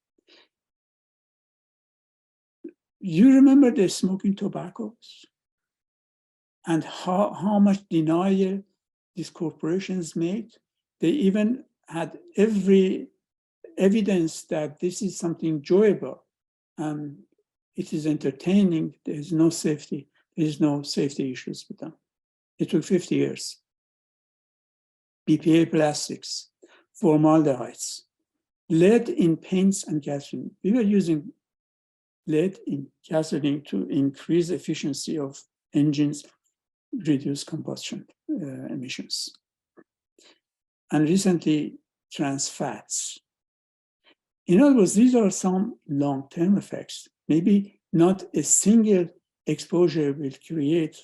You remember the smoking tobaccos and how much denial these corporations made? They even had every evidence that this is something enjoyable and it is entertaining. There's no safety. There's no safety issues with them. It took 50 years. BPA plastics, formaldehydes, lead in paints and gasoline. We were using lead in gasoline to increase efficiency of engines, reduce combustion emissions. And recently, trans fats. In other words, these are some long-term effects. Maybe not a single exposure will create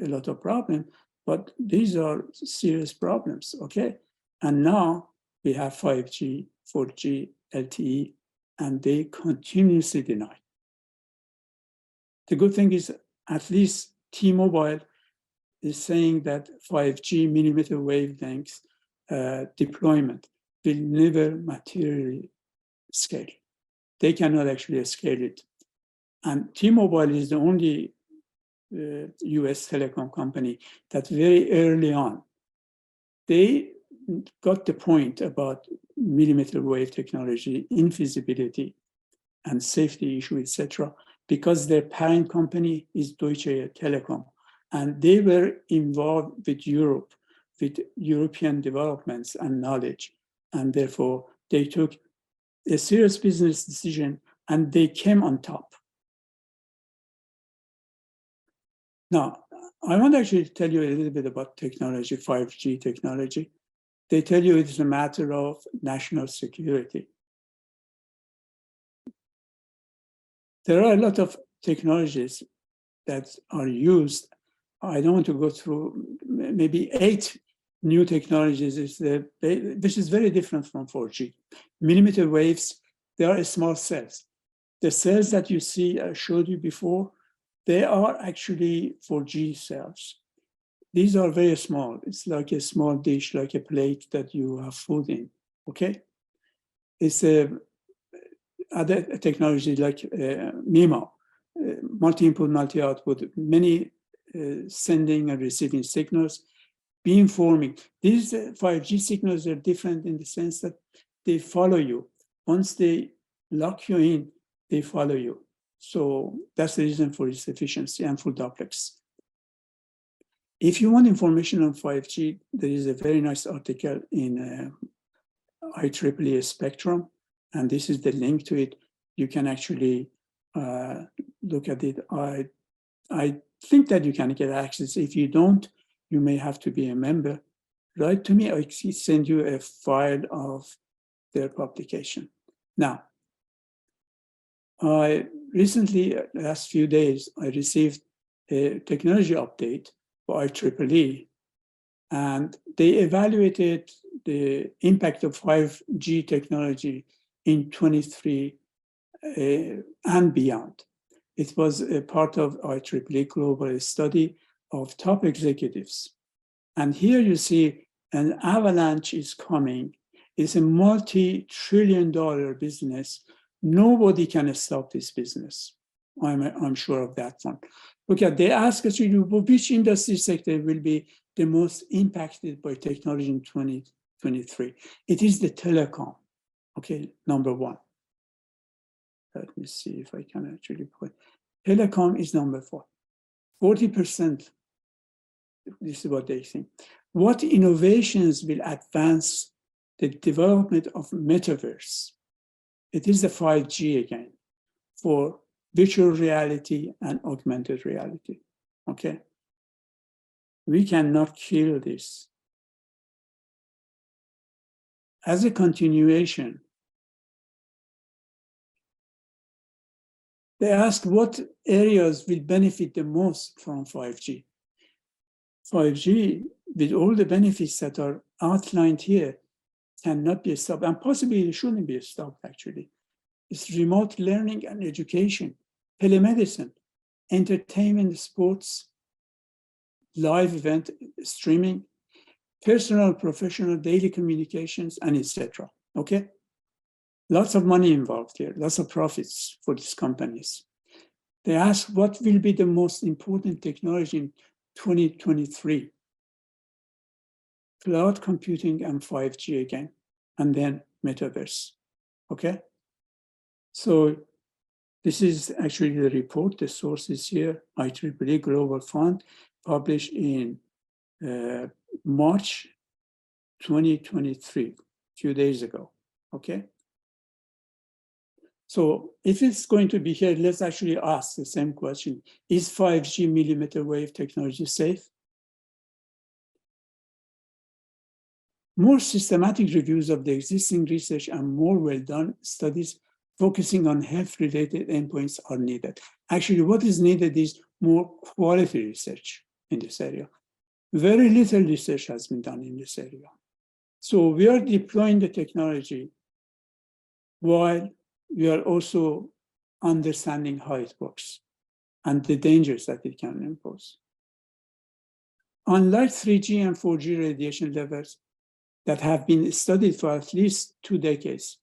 a lot of problem, but these are serious problems, okay? And now we have 5G, 4G, LTE, and they continuously deny. The good thing is at least T-Mobile is saying that 5G millimeter wavelength deployment will never materially scale. They cannot actually scale it. And T-Mobile is the only US telecom company that very early on, they got the point about millimeter wave technology, infeasibility, and safety issue, etc., because their parent company is Deutsche Telekom, and they were involved with Europe, with European developments and knowledge, and therefore they took a serious business decision and they came on top. Now, I want to actually tell you a little bit about technology, 5G technology. They tell you it's a matter of national security. There are a lot of technologies that are used. I don't want to go through maybe 8 new technologies, which is very different from 4G. Millimeter waves, they are small cells. The cells that you see, I showed you before, they are actually 4G cells. These are very small. It's like a small dish, like a plate that you have food in, okay? It's other technology like MIMO, multi-input, multi-output, many sending and receiving signals, beamforming. These 5G signals are different in the sense that they follow you. Once they lock you in, they follow you. So that's the reason for its efficiency and full duplex. If you want information on 5G, there is a very nice article in IEEE Spectrum, and this is the link to it. You can actually look at it. I think that you can get access. If you don't, you may have to be a member. Write to me, I send you a file of their publication. Now, I recently, last few days, I received a technology update by IEEE, and they evaluated the impact of 5G technology in 23 and beyond. It was a part of IEEE global study of top executives. And here you see an avalanche is coming. It's a multi-trillion-dollar business. Nobody can stop this business. I'm sure of that one. Look at, they ask us, which industry sector will be the most impacted by technology in 2023? It is the telecom, okay, number one. Let me see if I can actually put, telecom is number 4, 40%. This is what they think. What innovations will advance the development of metaverse? It is the 5G again, for virtual reality and augmented reality, okay? We cannot kill this. As a continuation, they asked what areas will benefit the most from 5G. 5G, with all the benefits that are outlined here, cannot be stopped, and possibly it shouldn't be stopped, actually. It's remote learning and education, telemedicine, entertainment, sports, live event streaming, personal, professional, daily communications, and etc. Okay? Lots of money involved here, lots of profits for these companies. They ask what will be the most important technology in 2023? Cloud computing and 5G again, and then metaverse, okay? So this is actually the report, the source is here, IEEE Global Fund, published in March 2023, a few days ago, okay? So if it's going to be here, let's actually ask the same question. Is 5G millimeter wave technology safe? More systematic reviews of the existing research and more well-done studies focusing on health-related endpoints are needed. Actually, what is needed is more quality research in this area. Very little research has been done in this area. So we are deploying the technology while we are also understanding how it works and the dangers that it can impose. Unlike 3G and 4G radiation levels that have been studied for at least 2 decades,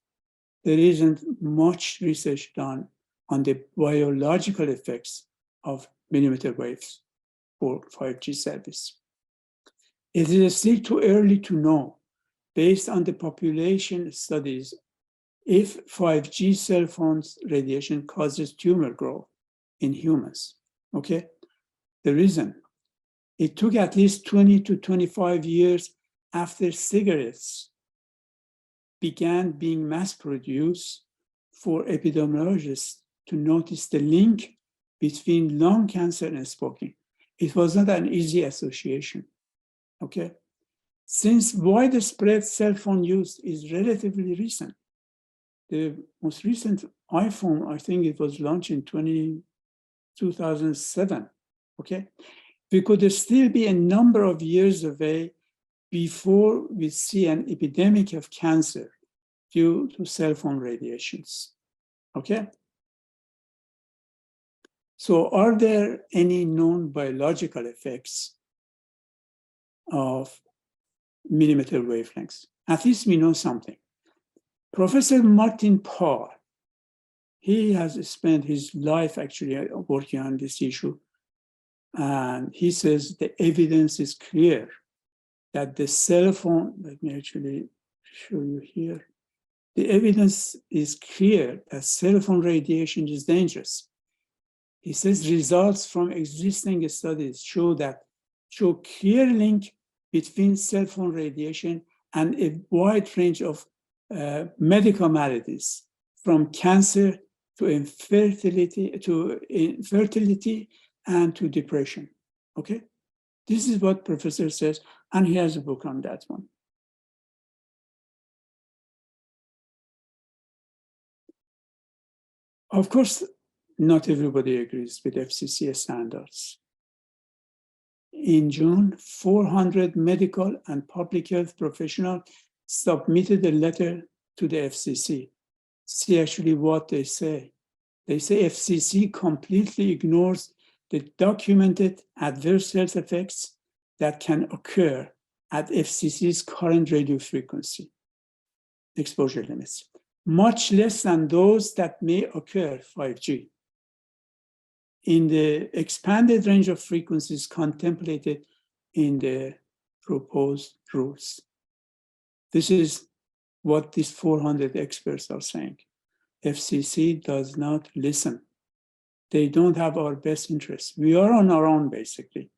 there isn't much research done on the biological effects of millimeter waves for 5G service. It is still too early to know, based on the population studies, if 5G cell phones radiation causes tumor growth in humans, okay? The reason, it took at least 20 to 25 years after cigarettes began being mass-produced for epidemiologists to notice the link between lung cancer and smoking. It was not an easy association, okay? Since widespread cell phone use is relatively recent, the most recent iPhone, I think it was launched in 2007, okay? We could still be a number of years away before we see an epidemic of cancer due to cell phone radiations, okay? So are there any known biological effects of millimeter wavelengths? At least we know something. Professor Martin Parr, he has spent his life actually working on this issue. And he says the evidence is clear that the cell phone, let me actually show you here. The evidence is clear that cell phone radiation is dangerous. He says results from existing studies show clear link between cell phone radiation and a wide range of medical maladies, from cancer to infertility and to depression. Okay, this is what Professor says, and he has a book on that one. Of course, not everybody agrees with FCC standards. In June, 400 medical and public health professionals submitted a letter to the FCC. See actually what they say. They say FCC completely ignores the documented adverse health effects that can occur at FCC's current radio frequency exposure limits, much less than those that may occur 5G. In the expanded range of frequencies contemplated in the proposed rules. This is what these 400 experts are saying. FCC does not listen. They don't have our best interests. We are on our own, basically.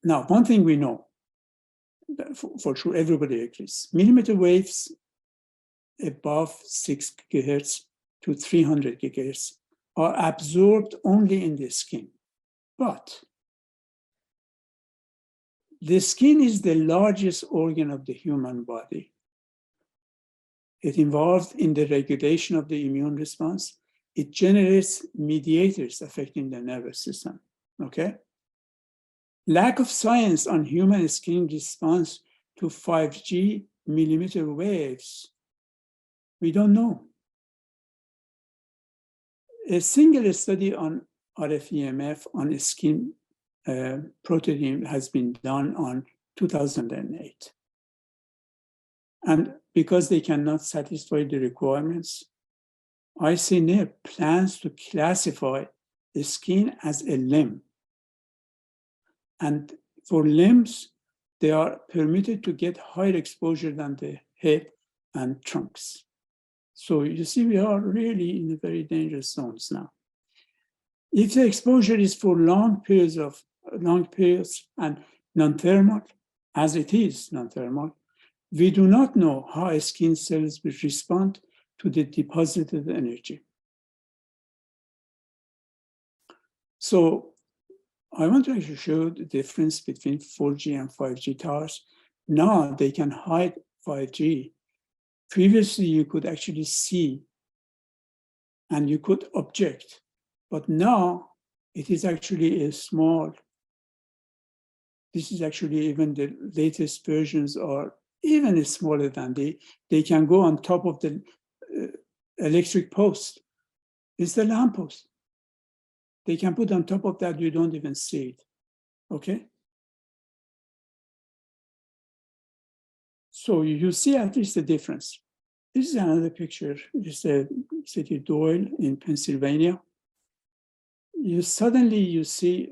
Now, one thing we know, for sure everybody agrees, millimeter waves above 6 gigahertz to 300 gigahertz are absorbed only in the skin. But the skin is the largest organ of the human body. It involved in the regulation of the immune response. It generates mediators affecting the nervous system, okay? Lack of science on human skin response to 5G millimeter waves, we don't know. A single study on RF-EMF on skin protein has been done on 2008. And because they cannot satisfy the requirements, ICNIRP plans to classify the skin as a limb. And for limbs, they are permitted to get higher exposure than the head and trunks. So you see, we are really in a very dangerous zones now. If the exposure is for long periods and non-thermal, as it is non-thermal, we do not know how skin cells will respond to the deposited energy. So I want to actually show the difference between 4G and 5G towers. Now they can hide 5G. Previously, you could actually see and you could object, but now it is actually a small. This is actually even the latest versions are even smaller than they can go on top of the electric post. It's the lamp post. They can put on top of that, you don't even see it, okay? So you see at least the difference. This is another picture. It's the city Doyle in Pennsylvania. Suddenly you see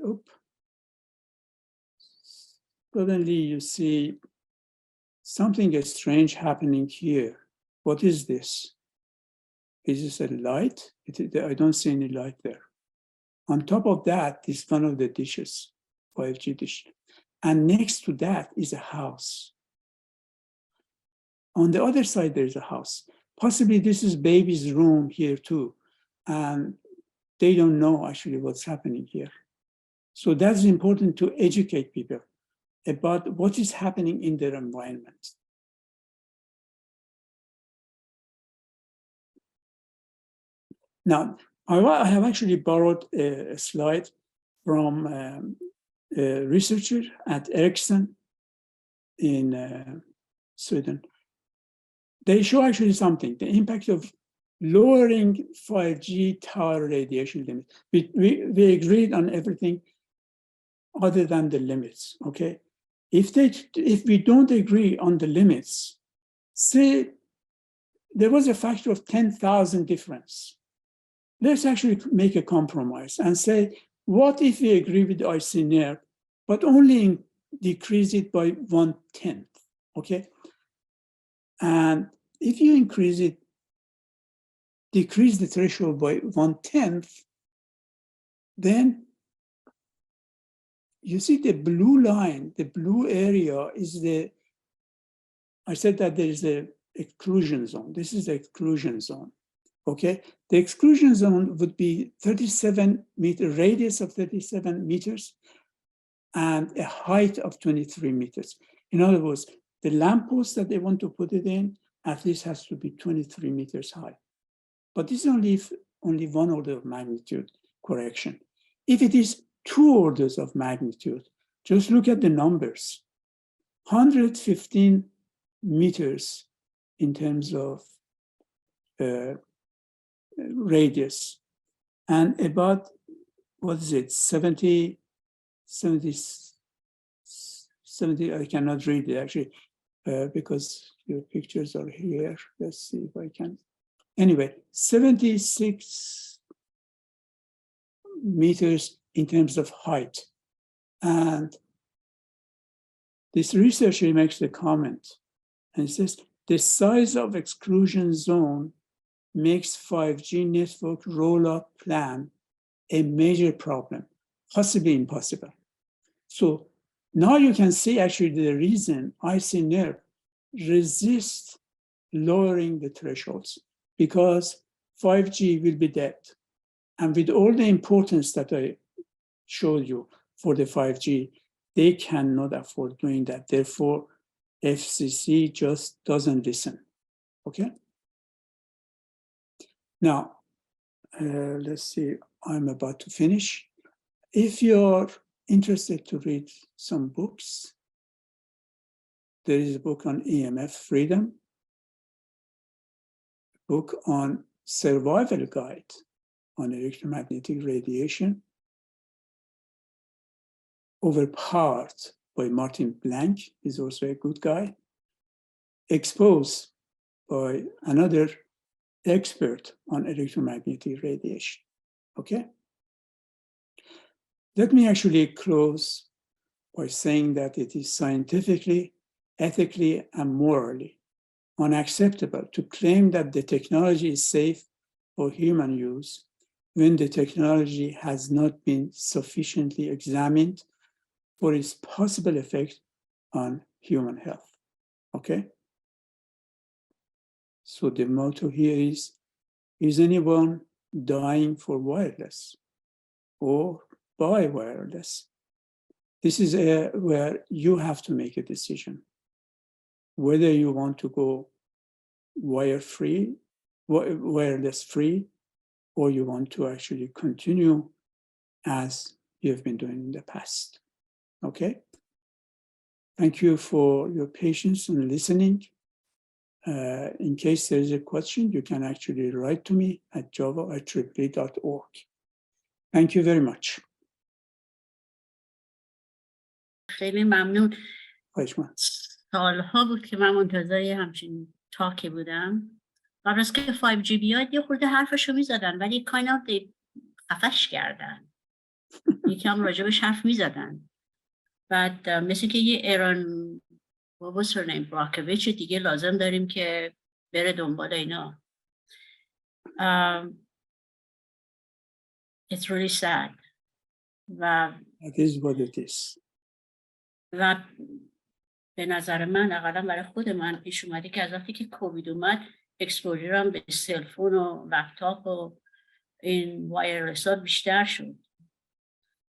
something strange happening here. What is this? Is this a light? I don't see any light there. On top of that is one of the dishes, 5G dish. And next to that is a house. On the other side, there's a house. Possibly this is baby's room here too. And they don't know actually what's happening here. So that's important to educate people about what is happening in their environment. Now, I have actually borrowed a slide from a researcher at Ericsson in Sweden. They show actually something, the impact of lowering 5G tower radiation limits. We agreed on everything other than the limits, okay? If we don't agree on the limits, say there was a factor of 10,000 difference. Let's actually make a compromise and say, what if we agree with ICNIRP, but only decrease it by 1/10, okay? And if you increase it decrease the threshold by 1/10, then you see the blue line, the blue area is I said that there is an exclusion zone. This is the exclusion zone, okay? The exclusion zone would be 37-meter, radius of 37 meters and a height of 23 meters. In other words, the lamppost that they want to put it in at least has to be 23 meters high. But this is only one order of magnitude correction. If it is 2 orders of magnitude, just look at the numbers. 115 meters in terms of radius, and about, what is it, 70, I cannot read it actually, because your pictures are here. Let's see if I can. Anyway, 76 meters in terms of height. And this researcher makes the comment, and it says, the size of exclusion zone makes 5G network rollout plan a major problem, possibly impossible. So now you can see actually the reason IC nerve resists lowering the thresholds, because 5G will be dead. And with all the importance that I showed you for the 5G, they cannot afford doing that. Therefore, FCC just doesn't listen, okay? Now, let's see, I'm about to finish. If you're interested to read some books, there is a book on EMF freedom, a book on survival guide on electromagnetic radiation, Overpowered by Martin Blank, is also a good guy, Exposed by another expert on electromagnetic radiation, okay? Let me actually close by saying that it is scientifically, ethically, and morally unacceptable to claim that the technology is safe for human use when the technology has not been sufficiently examined for its possible effect on human health, okay? So the motto here is anyone dying for wireless or by wireless? This is where you have to make a decision, whether you want to go wireless free, or you want to actually continue as you have been doing in the past, okay? Thank you for your patience and listening. In case there is a question, you can actually write to me at java@triple-e.org. Thank you very much. خیلی ممنون. خواهش می‌کنم. سالها بود که من منتظر همچین تاکی بودم. قبل از که 5G بیاد یه خورده حرفشو میزدن، ولی kind of خفش کردن. یکم راجبش حرف میزدن. بعد مثل که یه ایران what's her name براکویچ دیگه لازم داریم که بره دنبال اینا. It's really sad. و That is what it is. و به نظر من اقلا برای خود من پیش اومده که از وقتی که کووید اومد اکسپوژرم به سلفون و لپتاپ و این وایرلس ها بیشتر شد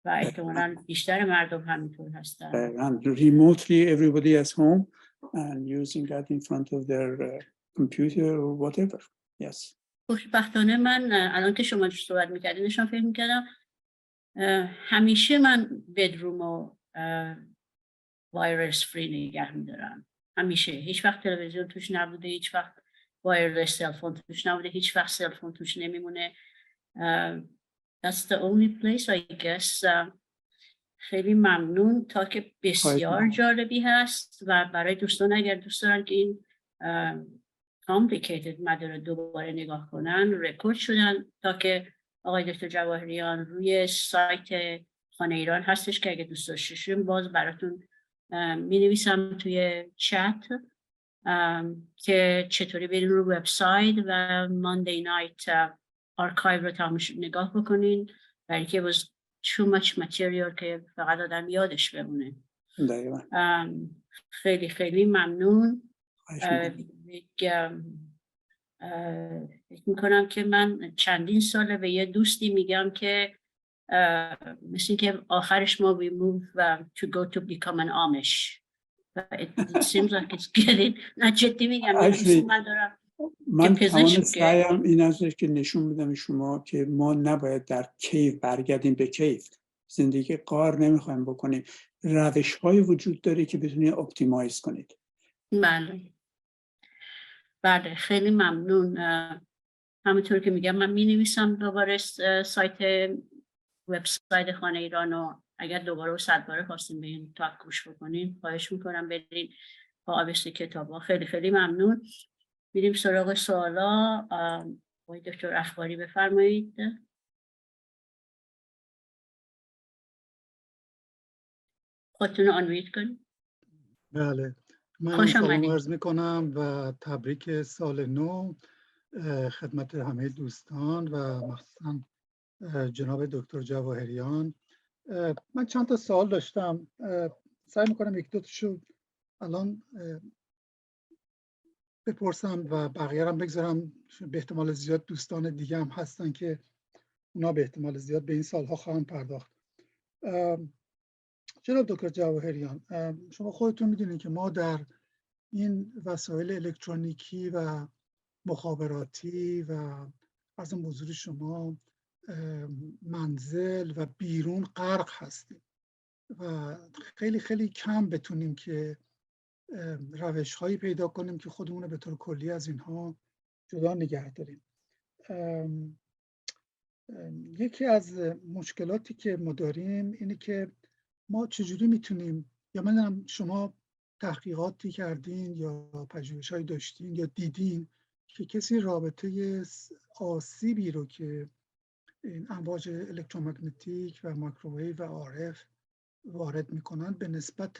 و احتمالاً بیشتر مردم همینطور هستن. And remotely everybody is home and using that in front of their computer or whatever. Yes. خوشبختانه من الان که شما صحبت میکردین نشان فکر میکردم همیشه من بدروم و وایرلس فری نگه میدارم. همیشه. هیچ وقت تلویزیون توش نبوده، هیچ وقت وایرلس تلفن توش نبوده، هیچ وقت تلفن توش نمیمونه. That's the only place I guess. خیلی ممنون. تا که بسیار جالبی هست و برای دوستان اگر دوست دارن که این complicated مدار دوباره نگاه کنن رکورد شدن تا که آقای دکتر جواهریان روی سایت خانه ایران هستش که اگه دوست داشتین باز براتون می نویسم توی چت که چطوری برین رو وبسایت و ماندی نایت آرکایو رو نگاه بکنین، برای که was too much material که فقط آدم یادش بمونه. دقیقاً. خیلی خیلی ممنون. فکر میکنم که من چندین ساله به یه دوستی میگم که مثل که آخرش ما we move to go to become an Amish. It seems like it's getting نه جدی میگم من تمام سعیم این است که نشون بدم شما که ما نباید در کیف برگردیم به کیف. زندگی غار نمیخوایم بکنیم. روش های وجود داره که بتونید اپتیمایز کنید. بله خیلی ممنون. همونطور که میگم من مینویسم دوباره سایت وبسایت خانه ایران و اگر دوباره و 100 باره خواستیم به این تاک گوش بکنیم خواهش میکنم برید با آبست کتابا. خیلی خیلی ممنون. میریم سراغ سوالا. آقای دکتر اخباری بفرمایید. خودتون رو آنمیوت کنید. بله من سلام عرض میکنم و تبریک سال نو خدمت همه دوستان و مخصوصا جناب دکتر جواهریان. من چند تا سوال داشتم، سعی میکنم یک دو تاشو الان بپرسم و بقیه هم بگذارم، به احتمال زیاد دوستان دیگه هم هستن که اونا به احتمال زیاد به این سالها خواهم پرداخت. جناب دکتر جواهریان، شما خودتون میدونید که ما در این وسایل الکترونیکی و مخابراتی و از حضور شما منزل و بیرون غرق هستیم و خیلی خیلی کم بتونیم که روش هایی پیدا کنیم که خودمون رو به طور کلی از اینها جدا نگه داریم. یکی از مشکلاتی که ما داریم اینه که ما چجوری میتونیم، یا من شما تحقیقاتی کردین یا پژوهش‌هایی داشتین یا دیدین که کسی رابطه آسیبی رو که این امواج الکترومگنتیک و مایکروویو و آرف وارد میکنن به نسبت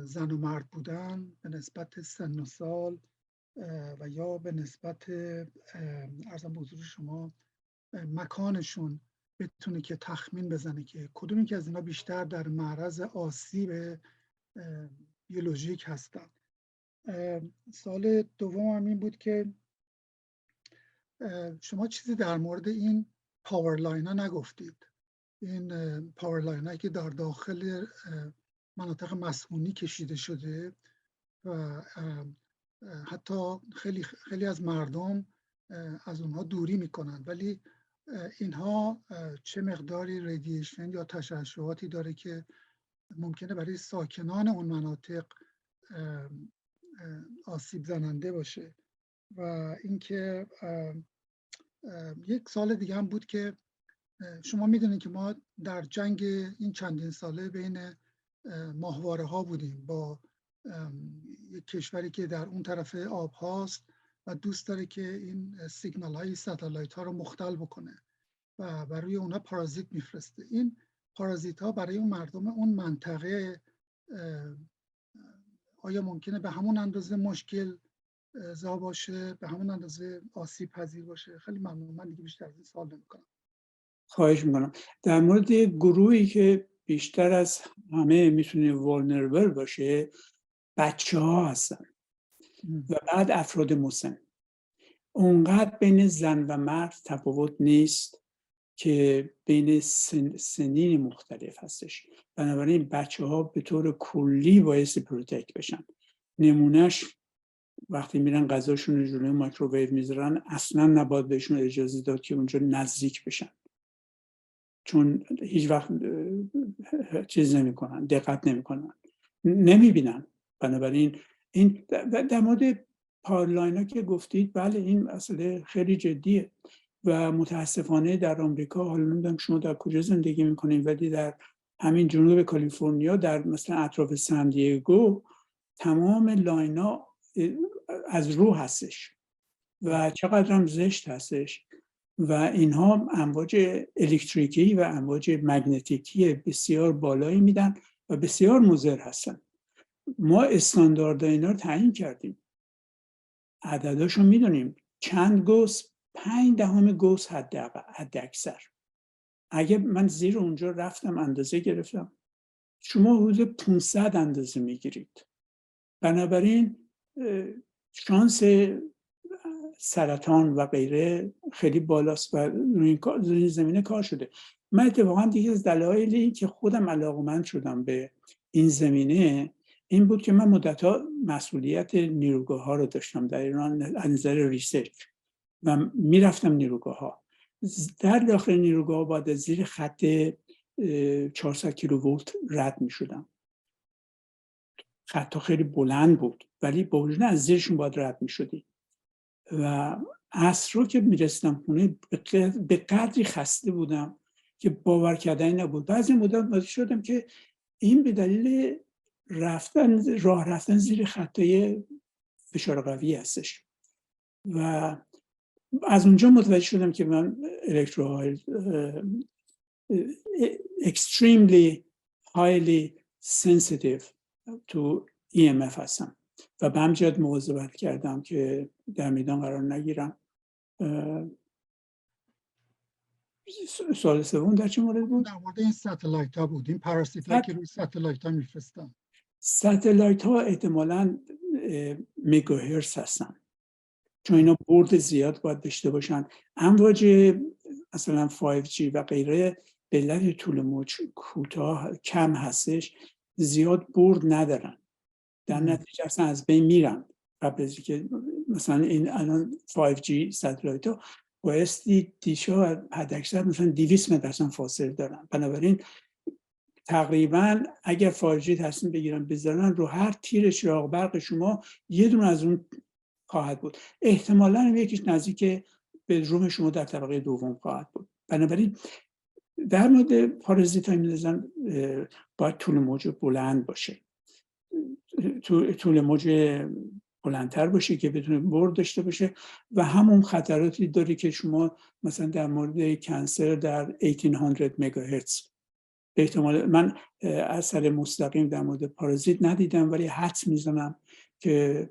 زن و مرد بودن، به نسبت سن و سال و یا به نسبت عرضم به حضور شما مکانشون بتونه که تخمین بزنه که کدومی که از اینا بیشتر در معرض آسیب بیولوژیک هستن. سال دوم هم این بود که شما چیزی در مورد این پاور لاین ها نگفتید. این پاور لاین هایی که در داخل مناطق مسکونی کشیده شده و حتی خیلی از مردم از اونها دوری میکنن، ولی اینها چه مقداری رادییشن یا تشعشعاتی داره که ممکنه برای ساکنان اون مناطق آسیب زننده باشه. و اینکه یک سال دیگه هم بود که شما میدونید که ما در جنگ این چندین ساله بین ماهواره ها بودیم با یک کشوری که در اون طرف آب هاست و دوست داره که این سیگنال های ستالایت ها رو مختل بکنه و برای اونا پارازیت میفرسته. این پارازیت ها برای اون مردم اون منطقه آیا ممکنه به همون اندازه مشکل زا باشه، به همون اندازه آسیب پذیر باشه؟ خیلی ممنون. من دیگه بیشتر از این سوال نمی‌کنم. خواهش میکنم. در مورد گروهی که بیشتر از همه میتونه vulnerable باشه بچه ها هستن و بعد افراد مسن. اونقدر بین زن و مرد تفاوت نیست که بین سنین مختلف هستش. بنابراین بچه ها به طور کلی باید پروتکت بشن. نمونهش وقتی میرن غذاشون رو جلوی مایکروویو میذارن اصلا نباید بهشون اجازه داد که اونجا نزدیک بشن، چون هیچ وقت چیز نمیکنن، دقت نمیکنن، نمیبینن. بنابراین این در مورد پاورلاین ها که گفتید، بله این مسئله خیلی جدیه و متاسفانه در آمریکا، حالا نمیدونم شما در کجا زندگی میکنین، ولی در همین جنوب کالیفرنیا، در مثلا اطراف سن دیگو، تمام لاین ها از رو هستش و چقدر هم زشت هستش و اینها امواج الکتریکی و امواج مگنتیکی بسیار بالایی میدن و بسیار مضر هستن. ما استانداردهای اینا رو تعیین کردیم، عدداشو میدونیم، چند گوس، 5/10 گوس حد اکثر. اگه من زیر اونجا رفتم اندازه گرفتم، شما حدود 500 اندازه میگیرید. بنابراین شانس سرطان و غیره خیلی بالاست و روی این زمینه کار شده. من اتفاقا دیگه از دلایلی که خودم علاقه‌مند شدم به این زمینه این بود که من مدت‌ها مسئولیت نیروگاه‌ها رو داشتم در ایران از نظر ریسرچ و میرفتم نیروگاه‌ها. در داخل نیروگاه باید زیر خط 400 کیلوولت رد می‌شدم. خطا خیلی بلند بود ولی با وجود از زیرشون باید رد می‌شدی و عصر رو که میرسیدم خونه به قدری خسته بودم که باور کردنی نبود. بعضی مدت متوجه شدم که این به دلیل راه رفتن زیر خطای فشار قوی هستش و از اونجا متوجه شدم که من extremely highly sensitive to EMF هستم و به همجرد مواظبت کردم که در میدان قرار نگیرم. سوال سوم در چه مورد بود؟ در مورد این ستلایت ها بود، این پاراسیت ها که روی ستلایت ها میفرستن. ستلایت ها احتمالاً مگاهرتز هستن چون اینا برد زیاد باید داشته باشن. امواج مثلا 5G و غیره به علت طول موج کوتاه کم هستش، زیاد برد ندارن، در نتیجه اصلا از بین میرن. قبل از اینکه مثلا این الان 5G ستلایت ها بایستی دیشا حداکثر مثلا 200 متر اصلا فاصله دارن. بنابراین تقریبا اگر 5G تصمیم بگیرن بذارن رو هر تیر چراغ برق شما یه دونه از اون خواهد بود. احتمالاً یکیش نزدیک بدروم شما در طبقه دوم خواهد بود. بنابراین در مورد پارازیت های می‌دازن باید طول موج بلند باشه، طول موج بلندتر باشه که بتونه برد داشته باشه و همون خطراتی داره که شما مثلا در مورد کنسر در 1800 مگاهرتز به احتمال، من اثر مستقیم در مورد پارازیت ندیدم ولی حدس میزنم که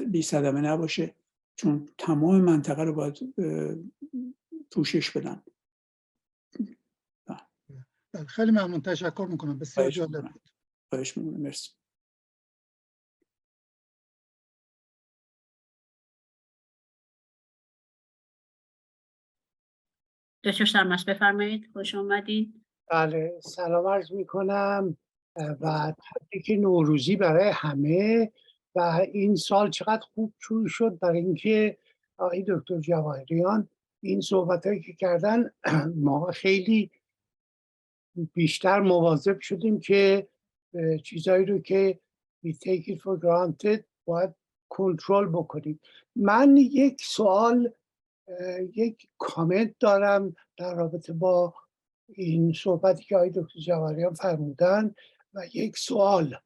بی صدمه نباشه چون تمام منطقه رو باید پوشش بدن. خیلی ممنون، تشکر میکنم، بسیار جالب بود. خواهش میکنم، مرسی. دکتر سرمست بفرمایید، خوش آمدید. بله، سلام عرض میکنم و تبریک نوروزی برای همه. و این سال چقدر خوب شروع شد برای اینکه آقای دکتر جواهریان این صحبتایی که کردن ما خیلی بیشتر مواظب شدیم که چیزایی رو که we take it for granted باید کنترل بکنیم. من یک سوال، یک کامنت دارم در رابطه با این صحبتی که آقای دکتر جواهریان فرمودن و یک سوال،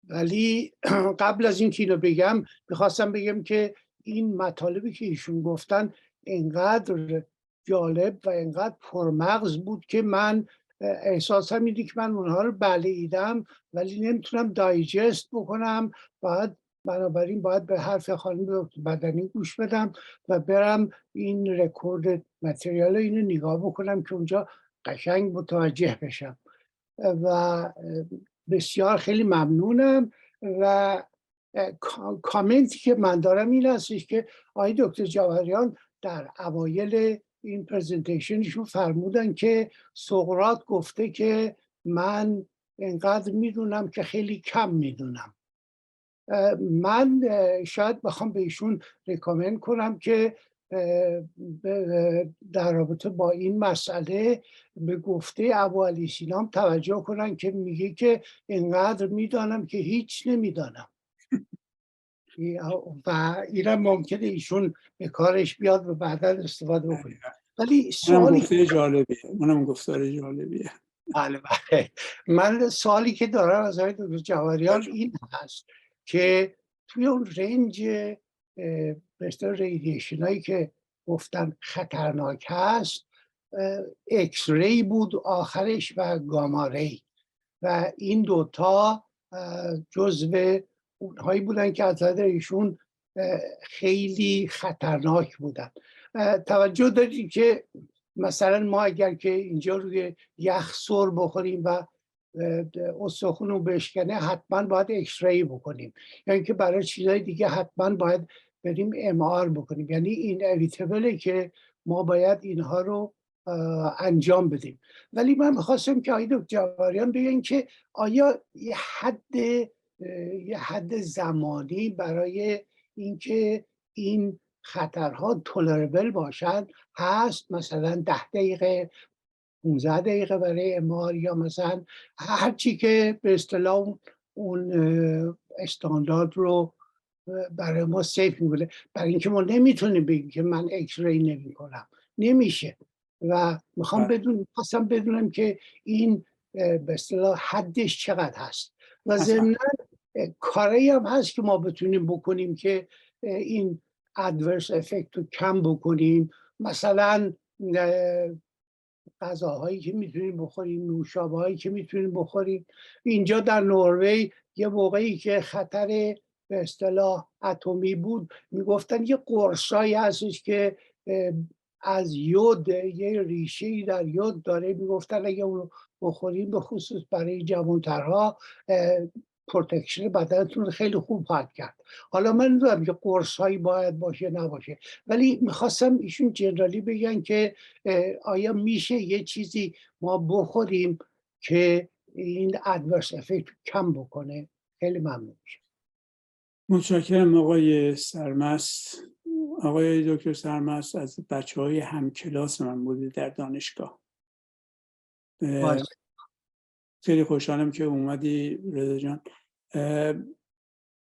ولی قبل از این که اینو بگم میخواستم بگم که این مطالبی که ایشون گفتن انقدر جالب و انقدر پرمغز بود که من احساسم اینه که من اونها رو بلعیدم ولی نمیتونم دایجست بکنم. بنابراین باید به حرف خانم دکتر بدنی گوش بدم و برم این رکورد متریال اینو نگاه بکنم که اونجا قشنگ متوجه بشم. و بسیار خیلی ممنونم. و کامنتی که من دارم این هستش که آقای دکتر جواهریان در اوایل این پرزنتیشنشون فرمودن که سقراط گفته که من اینقدر میدونم که خیلی کم میدونم. من شاید بخوام به ایشون ریکامند کنم که در رابطه با این مسئله به گفته ابو علی سینا توجه کنن که میگه که اینقدر میدانم که هیچ نمیدانم و اینم ممکنه ایشون به کارش بیاد و بعدا استفاده بکنه. ولی سوالی منم گفتار جالبیه. بله. من سوالی که دارم از آقای دکتر جواهریان این هست که توی اون رنج بسیار ریدیشن هایی که گفتن خطرناک هست، ایکس ری بود آخرش و گاما ری و این دوتا جزو اونهایی بودن که از نظر ایشون خیلی خطرناک بودن. توجه دارید که مثلا ما اگر که اینجا روی یخ سر بخوریم و استخون رو بشکنه حتما باید اکسری بکنیم، یعنی که برای چیزهای دیگه حتما باید بریم MR بکنیم. یعنی این اویتبله که ما باید اینها رو انجام بدیم. ولی من میخواستم که آقای دکتر جواهریان بگن که آیا یه حد زمانی برای اینکه این خطرها تولربل باشن هست؟ مثلا 10 دقیقه، 15 دقیقه برای MR، یا مثلا هرچی که به اصطلاح اون استاندارد رو برای ما سیف می‌کنه. برای اینکه ما نمیتونیم بگیم که من اکسری نمی‌کنم، نمیشه. و خواستم بدونم که این به اصطلاح حدش چقدر هست و ضمناً کاری هم هست که ما بتونیم بکنیم که این ادورس افکت رو کم بکنیم. مثلا غذاهایی که میتونیم بخوریم، نوشابه‌هایی که میتونیم بخوریم. اینجا در نروژ یه موقعی که خطر به اصطلاح اتمی بود میگفتن یه قرصایی هستش که از یود، یه ریشه‌ای در یود داره، میگفتن اگه اون رو بخوریم به خصوص برای جوانترها پروتکشن بدنتون خیلی خوب خواهد کرد. حالا من نمیدونم که قرصایی باید باشه نباشه، ولی میخواستم ایشون جنرالی بگن که آیا میشه یه چیزی ما بخوریم که این ادورس افکت کم بکنه؟ خیلی ممنون میشه. متشکرم آقای سرمست. آقای دکتر سرمست از بچه‌های همکلاس من بوده در دانشگاه. خیلی خوشحالم که اومدی رضا جان.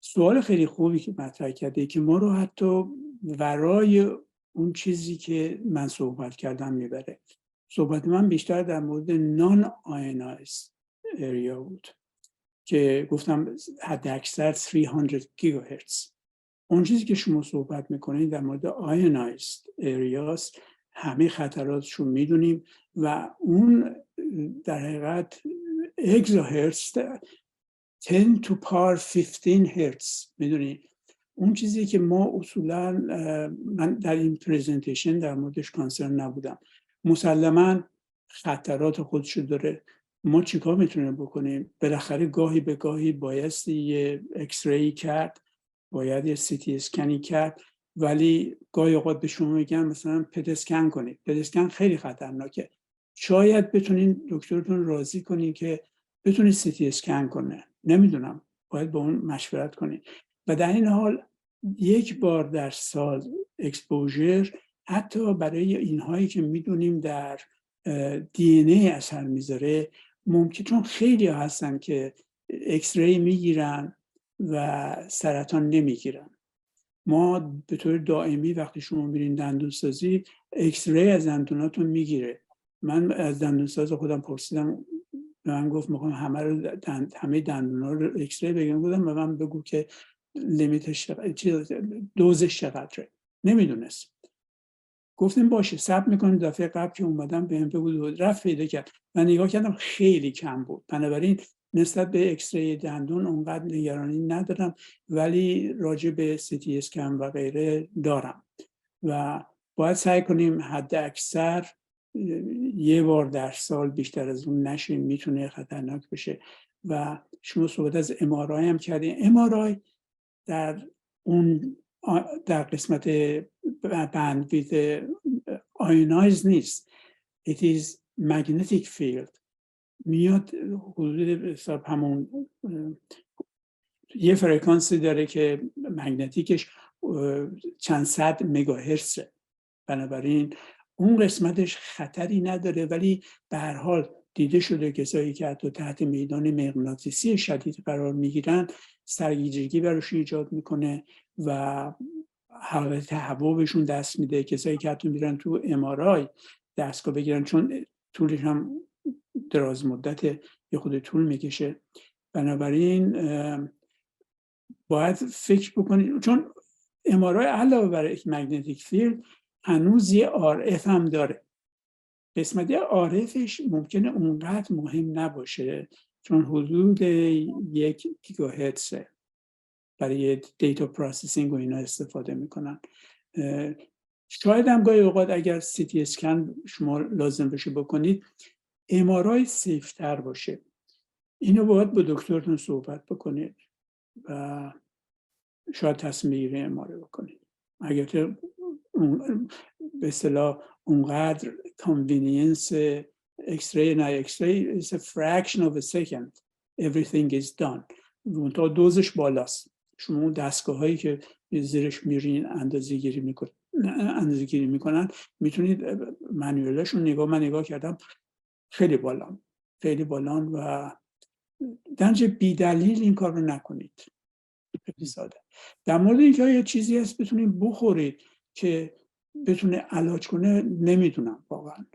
سوال خیلی خوبی که مطرح کرده که ما رو حتی ورای اون چیزی که من صحبت کردم میبره. صحبت من بیشتر در مورد نان آینایز اریا بود که گفتم حد اکثر 300 گیگاهرتز. اون چیزی که شما صحبت میکنید در مورد آینایز اریاست، همه خطراتشو میدونیم و اون در حقیقت اگزاهرتز 10 to power 15 هرتز. میدونید اون چیزی که ما اصولا من در این پریزنتیشن در موردش کانسرن نبودم. مسلما خطرات خودشو داره. ما چیکار میتونیم بکنیم؟ بالاخره گاهی به گاهی بایستی یه ایکس ری کرد، باید یه سی تی اسکنی کرد، ولی گاهی اوقات به شما میگن مثلا پت اسکن کنید. پت اسکن خیلی خطرناکه. شاید بتونین دکترتون راضی کنین که بتونید سی تی اسکن کنه. نمیدونم، باید با اون مشورت کنید. و در این حال یک بار در سال اکسپوژر حتی برای اینهایی که میدونیم در دی ان ای اثر میذاره ممکن، چون خیلی هستن که ایکس ری میگیرن و سرطان نمیگیرن. ما به طور دائمی وقتی شما میرین دندونسازی ایکس ری از دندوناتون میگیره. من از دندونساز خودم پرسیدم، من گفت میخوام همه دندونا رو ایکس ری بگیرم. گفتم و من بگو که لیمیتش دوزش چقدره. نمیدونست. گفتیم باشه صبر میکنیم. دفعه قبل که اومدم بهم بگو، رفت پیدا کرد. من نگاه کردم خیلی کم بود. بنابراین نسبت به ایکس ری دندون اونقدر نگرانی ندارم، ولی راجع به سی تی اسکن و غیره دارم و باید سعی کنیم حد اکثر یه بار در سال، بیشتر از اون نشیم، میتونه خطرناک بشه. و شما صحبت از MRI هم کردین. MRI در قسمت بندویت آیونایز نیست. It is magnetic field. میاد حدود همون یه فرکانسی داره که مگنتیکش چند صد مگاهرتزه. بنابراین اون قسمتش خطری نداره، ولی به هر حال دیده شده کسایی که حتی تحت میدان مغناطیسی شدید قرار میگیرن سرگیجگی براشون ایجاد میکنه و حالت هوا بهشون دست میده. کسایی که حتی میرن تو MRI دستگاه بگیرن، چون طولش هم دراز مدت یه خود طول میکشه. بنابراین باید فکر بکنید، چون MRI علاوه بر مگنتیک فیلد هنوز یه RF هم داره. قسمت RFش ممکنه اونقدر مهم نباشه چون حدود 1 گیگاهرتزه برای دیتا پروسسینگ و اینا استفاده میکنن. شاید هم گاهی اوقات اگر سی تی اسکن شما لازم بشه بکنید، MRI سیفتر باشه. اینو باید با دکترتون صحبت بکنید و شاید تصمیم بگیره MRI بکنید. اگر به اصطلاح اونقدر convenience X-ray نه X-ray is a fraction of a second everything is done. تا دوزش بالاست. شما اون دستگاه هایی که زیرش میرین اندازه گیری میکنن میتونید منیولاشون من نگاه کردم خیلی بالان و درنج بی دلیل این کار رو نکنید. خیلی ساده. در مورد اینکه یه چیزی هست بتونید بخورید که بتونه علاج کنه، نمیدونم واقعا.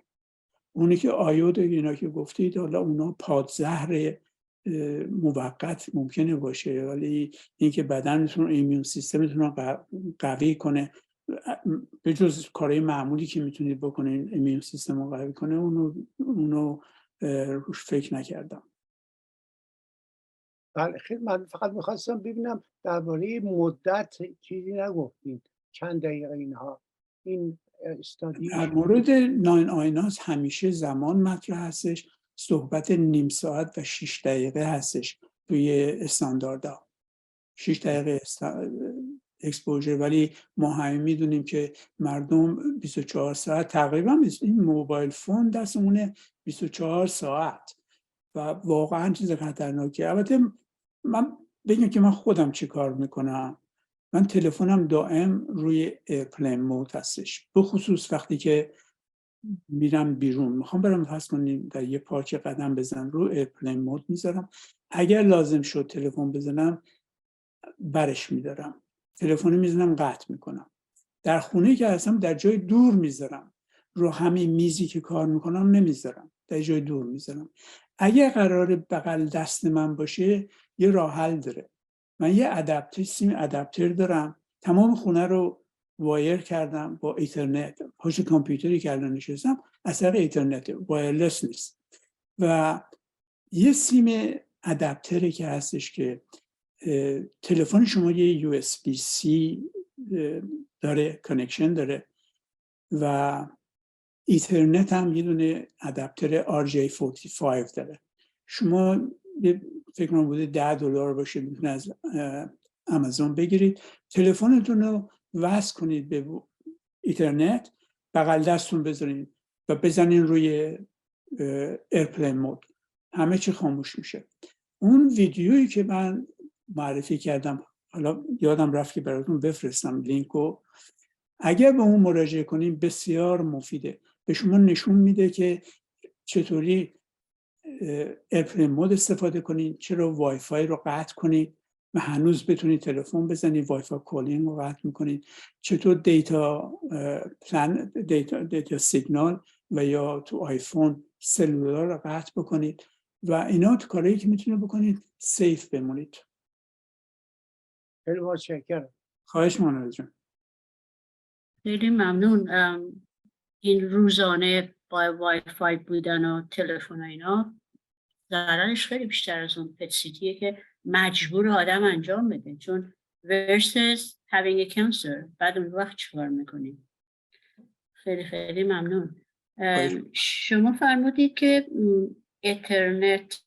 اونی که آیود اینا که گفتید، حالا اونا پادزهر موقت ممکنه باشه، ولی اینکه بدنتون ایمیون سیستمتون رو قوی کنه، به جز کارهای معمولی که میتونید بکنید ایمیون سیستم رو قوی کنه، اونو روش فکر نکردم. بله خیلی. من فقط میخواستم ببینم درباره مدت چیزی نگفتید، چند دقیقه اینها این استادی. در مورد 9 آیناس همیشه زمان مطرح هستش، صحبت نیم ساعت و 6 دقیقه هستش توی استانداردها. 6 دقیقه اکسپوژر، ولی ما همه میدونیم که مردم 24 ساعت تقریبا این موبایل فون دستمونه 24 ساعت و واقعا چیز خطرناکه. البته من بگم که من خودم چی کار میکنم. من تلفنم دائم روی ایرپلین مود هستش، به خصوص وقتی که میرم بیرون، میخوام برم فرض کنیم در یه پارک قدم بزنم، رو ایرپلین مود میذارم. اگر لازم شد تلفن بزنم برش میدارم، تلفن میزنم قطع میکنم. در خونه که هستم در جای دور میذارم، رو همین میزی که کار میکنم نمیذارم، در جای دور میذارم. اگر قرار بغل دست من باشه یه راه حل داره. من یه سیم ادپتر دارم، تمام خونه رو وایر کردم با ایترنت. پشت کامپیوتری که الان نشستم از طریق ایترنت، وایرلس نیست. و یه سیم ادپتری که هستش که تلفن شما یه USB-C داره، کانکشن داره و ایترنت هم یه دونه ادپتر RJ45 داره. شما فکر کنم بوده $10 باشه، میتونه از آمازون بگیرید، تلفنتون رو وصل کنید به ایترنت، بغل دستتون بذارین و بزنین روی ایرپلین مود، همه چی خاموش میشه. اون ویدیویی که من معرفی کردم، حالا یادم رفت که براتون بفرستم لینکو، اگر به اون مراجعه کنین بسیار مفیده. به شما نشون میده که چطوری ایرپلین مود استفاده کنین، چرا وای فای رو قطع کنین و هنوز بتونید تلفن بزنید، وای فای کالینگ رو قطع میکنید، چطور دیتا سیگنال و یا تو آیفون سلولار رو قطع بکنید و اینا تو کارهایی که میتونید بکنید سیف بمونید. خیلی متشکرم. خواهش می‌کنم جان. خیلی ممنون. این روزانه با وای فای بودن و تلفن و اینا ضررش خیلی بیشتر از اون پتسیتیه که مجبور آدم انجام بده، چون versus having a cancer بعد اون وقت چیکار میکنیم. خیلی خیلی ممنون. شما فرمودید که ایترنت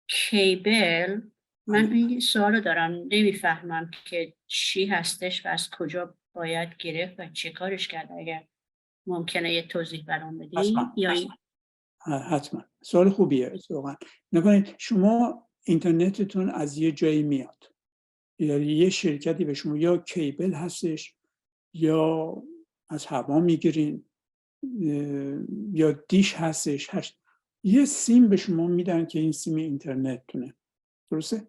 کیبل، من این سوالو دارم، نمیفهمم که چی هستش و از کجا باید گرفت و چه کارش کرد. اگر ممکنه یه توضیح برام بدین؟ حتما. سوال خوبیه واقعا. نکنید شما اینترنتتون از یه جایی میاد، یعنی یه شرکتی به شما یا کیبل هستش یا از هوا میگیرین یا دیش هستش، یه سیم به شما میدن که این سیم اینترنتتونه، درسته؟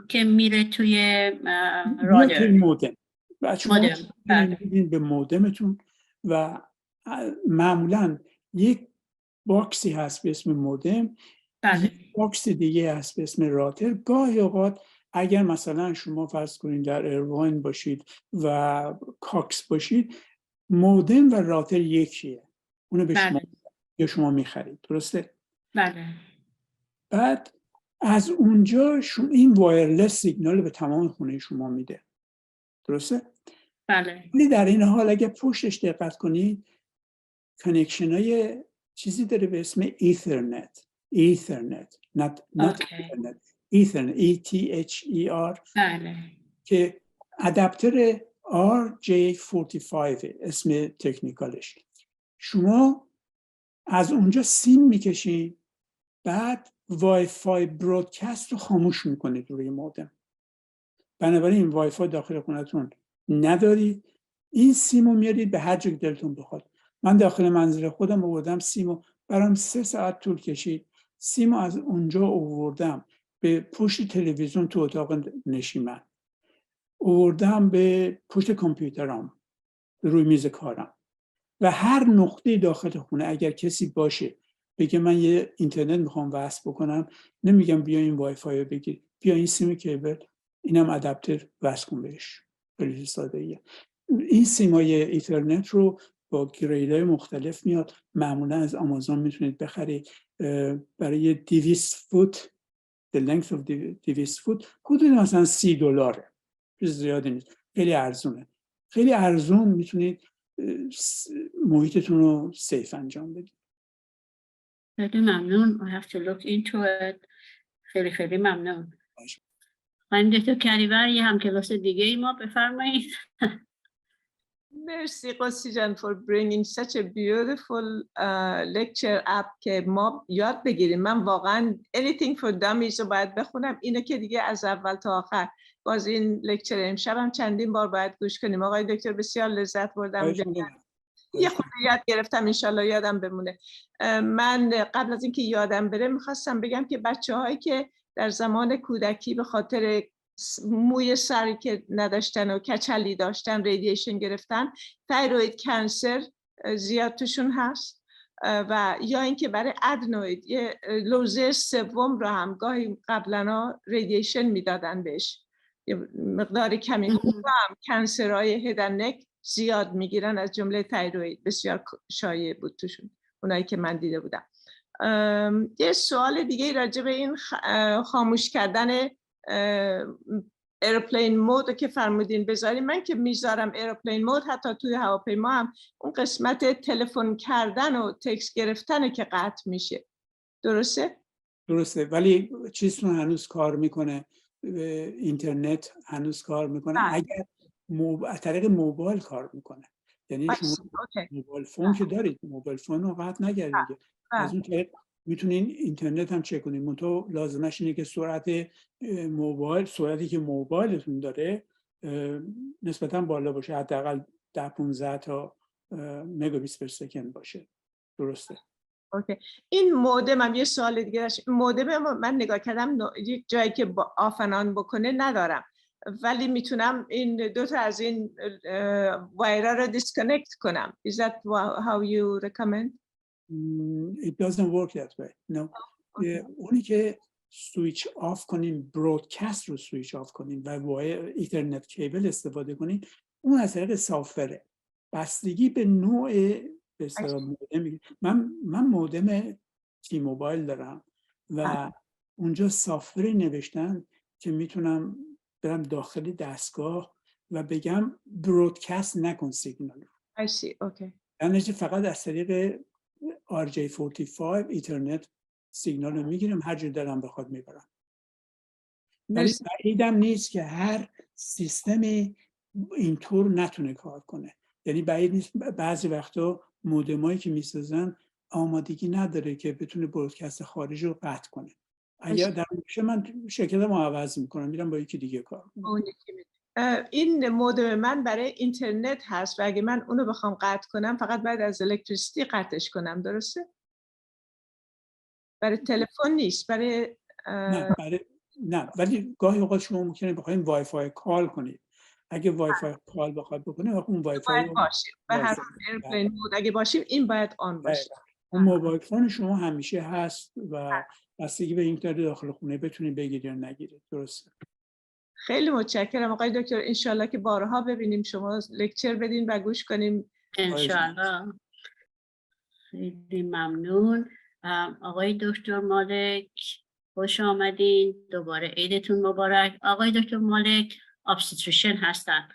که میره توی رادر مودم و شما میدین به مودمتون و معمولاً یک باکسی هست به اسم مودم، یک باکس دیگه هست به اسم راتر. گاهی اوقات اگر مثلا شما فرض کنید در ایرواین باشید و کاکس باشید، مودم و راتر یکیه، اونو به شما یا شما میخرید، درسته؟ بله. بعد از اونجا این وایرلس سیگنال به تمام خونه شما میده. درسته؟ بله. ولی در این حال اگه پشتش دقت کنید کانکشن های چیزی داره به اسم ایترنت. not Ethernet. ایترنت ETHER بله. که ادپتر RJ45 اسم تکنیکالش. شما از اونجا سیم میکشین، بعد وای فای برودکست رو خاموش میکنید روی مودم. بنابراین وای فای داخل خونتون ندارید، این سیمو میارید به هر جا که دلتون بخواد. من داخل منزل خودم آوردم سیمو، برام 3 ساعت طول کشید. سیمو از اونجا آوردم به پشت تلویزیون تو اتاق نشیمن، آوردم به پشت کامپیوترم روی میز کارم و هر نقطه داخل خونه اگر کسی باشه بگه من یه اینترنت میخوام وصل بکنم، نمیگم بیا این وای فای رو بگیر، بیا این سیم کیبل اینم ادپتر وصل کن بهش. خیلی ساده‌ایه. این سیمای ایترنت رو با گریدهای مختلف میاد، معمولا از آمازون میتونید بخرید برای 200 فوت the length of 200 فوت حدود مثلا $30، چیز زیادی نیست، خیلی ارزونه. خیلی ارزون میتونید محیطتون رو سیف انجام بدید. خیلی ممنون. I have to look into it. خیلی ممنون. خانم دکتر کریور یه همکلاس دیگه ای ما بفرمایید. مرسی قدسی جان for bringing such a beautiful lecture up که ما یاد بگیریم. من واقعا anything for dummies رو باید بخونم. اینو که دیگه از اول تا آخر. باز این لکچر امشب هم چندین بار باید گوش کنیم. آقای دکتر بسیار لذت بردم. یه خود یاد گرفتم، انشالله یادم بمونه. من قبل از اینکه یادم بره میخواستم بگم که بچه‌هایی که در زمان کودکی به خاطر موی سری که نداشتن و کچلی داشتن ریدییشن گرفتن، تایروید کنسر زیاد توشون هست و یا اینکه برای ادنوید یه لوزه سوم رو هم گاهی قبلا ریدییشن میدادن بهش، یه مقدار کمی هم کنسرهای هدنک زیاد میگیرن، از جمله تایروید بسیار شایع بود توشون اونایی که من دیده بودم. یه سوال دیگه راجع به این خاموش کردن ایروپلین مود که فرمودین بذاریم. من که میذارم ایروپلین مود حتی توی هواپیما هم اون قسمت تلفن کردن و تکست گرفتن که قطع میشه. درسته؟ درسته، ولی چیزتون هنوز کار میکنه، اینترنت هنوز کار میکنه. اگر از طریق موبایل کار میکنه، یعنی شما موبایل فون که دارید، موبایل فون رو قطع نگردید، از اون طریق میتونین اینترنت هم چک کنین. منتها لازمش اینه که سرعت موبایل، سرعتی که موبایلتون داره نسبتا بالا باشه، حداقل 10-15 تا مگابیت پر سکند باشه. درسته؟ اوکی. این مودم هم یه سوال دیگه داشت. مودم من نگاه کردم یک جایی که آف و آن بکنه ندارم، ولی میتونم این دو تا از این وایرها رو دیسکانکت کنم. Is that how you recommend? It doesn't work that way. No. اونی که سویچ آف کنین، برودکست رو سویچ آف کنین و وایر ایترنت کیبل استفاده کنین، اون از طریق سافره. بستگی به نوع به اصطلاح مودم. من مودم تی موبایل دارم و اونجا سافری نوشتن که میتونم برم داخل دستگاه و بگم برودکست نکن سیگنال. I see. Okay. یعنی فقط از طریق RJ45 ایترنت سیگنال رو میگیرم، هر جور دلم بخواد میبرم. ولی بعیدم نیست که هر سیستمی اینطور نتونه کار کنه. یعنی بعید نیست بعضی وقتا مودمایی که میسازن آمادگی نداره که بتونه برودکست خارج رو قطع کنه. اگر در میشه من شرکتمو عوض میکنم، میرم با یکی دیگه کار کنم. این مودم من برای اینترنت هست و اگه من اونو بخوام قطع کنم فقط باید از الکتریسیته قطعش کنم. درسته؟ برای تلفن نیست، برای نه، ولی گاهی اوقات شما ممکنه بخواید وای فای کال کنید. اگه وای فای کال بخواد بکنه اون وای فای باشه. به هر حال ایرپلین مود اگه باشیم این باید آن باشه. اون موبایل فون شما همیشه هست و بستگی به اینکه داخل خونه بتونید بگیرید یا نگیرید. درسته؟ خیلی متشکرم آقای دکتر. انشالله که بارها ببینیم شما لکچر بدین و گوش کنیم. انشالله. خیلی ممنون. آقای دکتر مالک خوش آمدین، دوباره عیدتون مبارک. آقای دکتر مالک obstetrician هستن.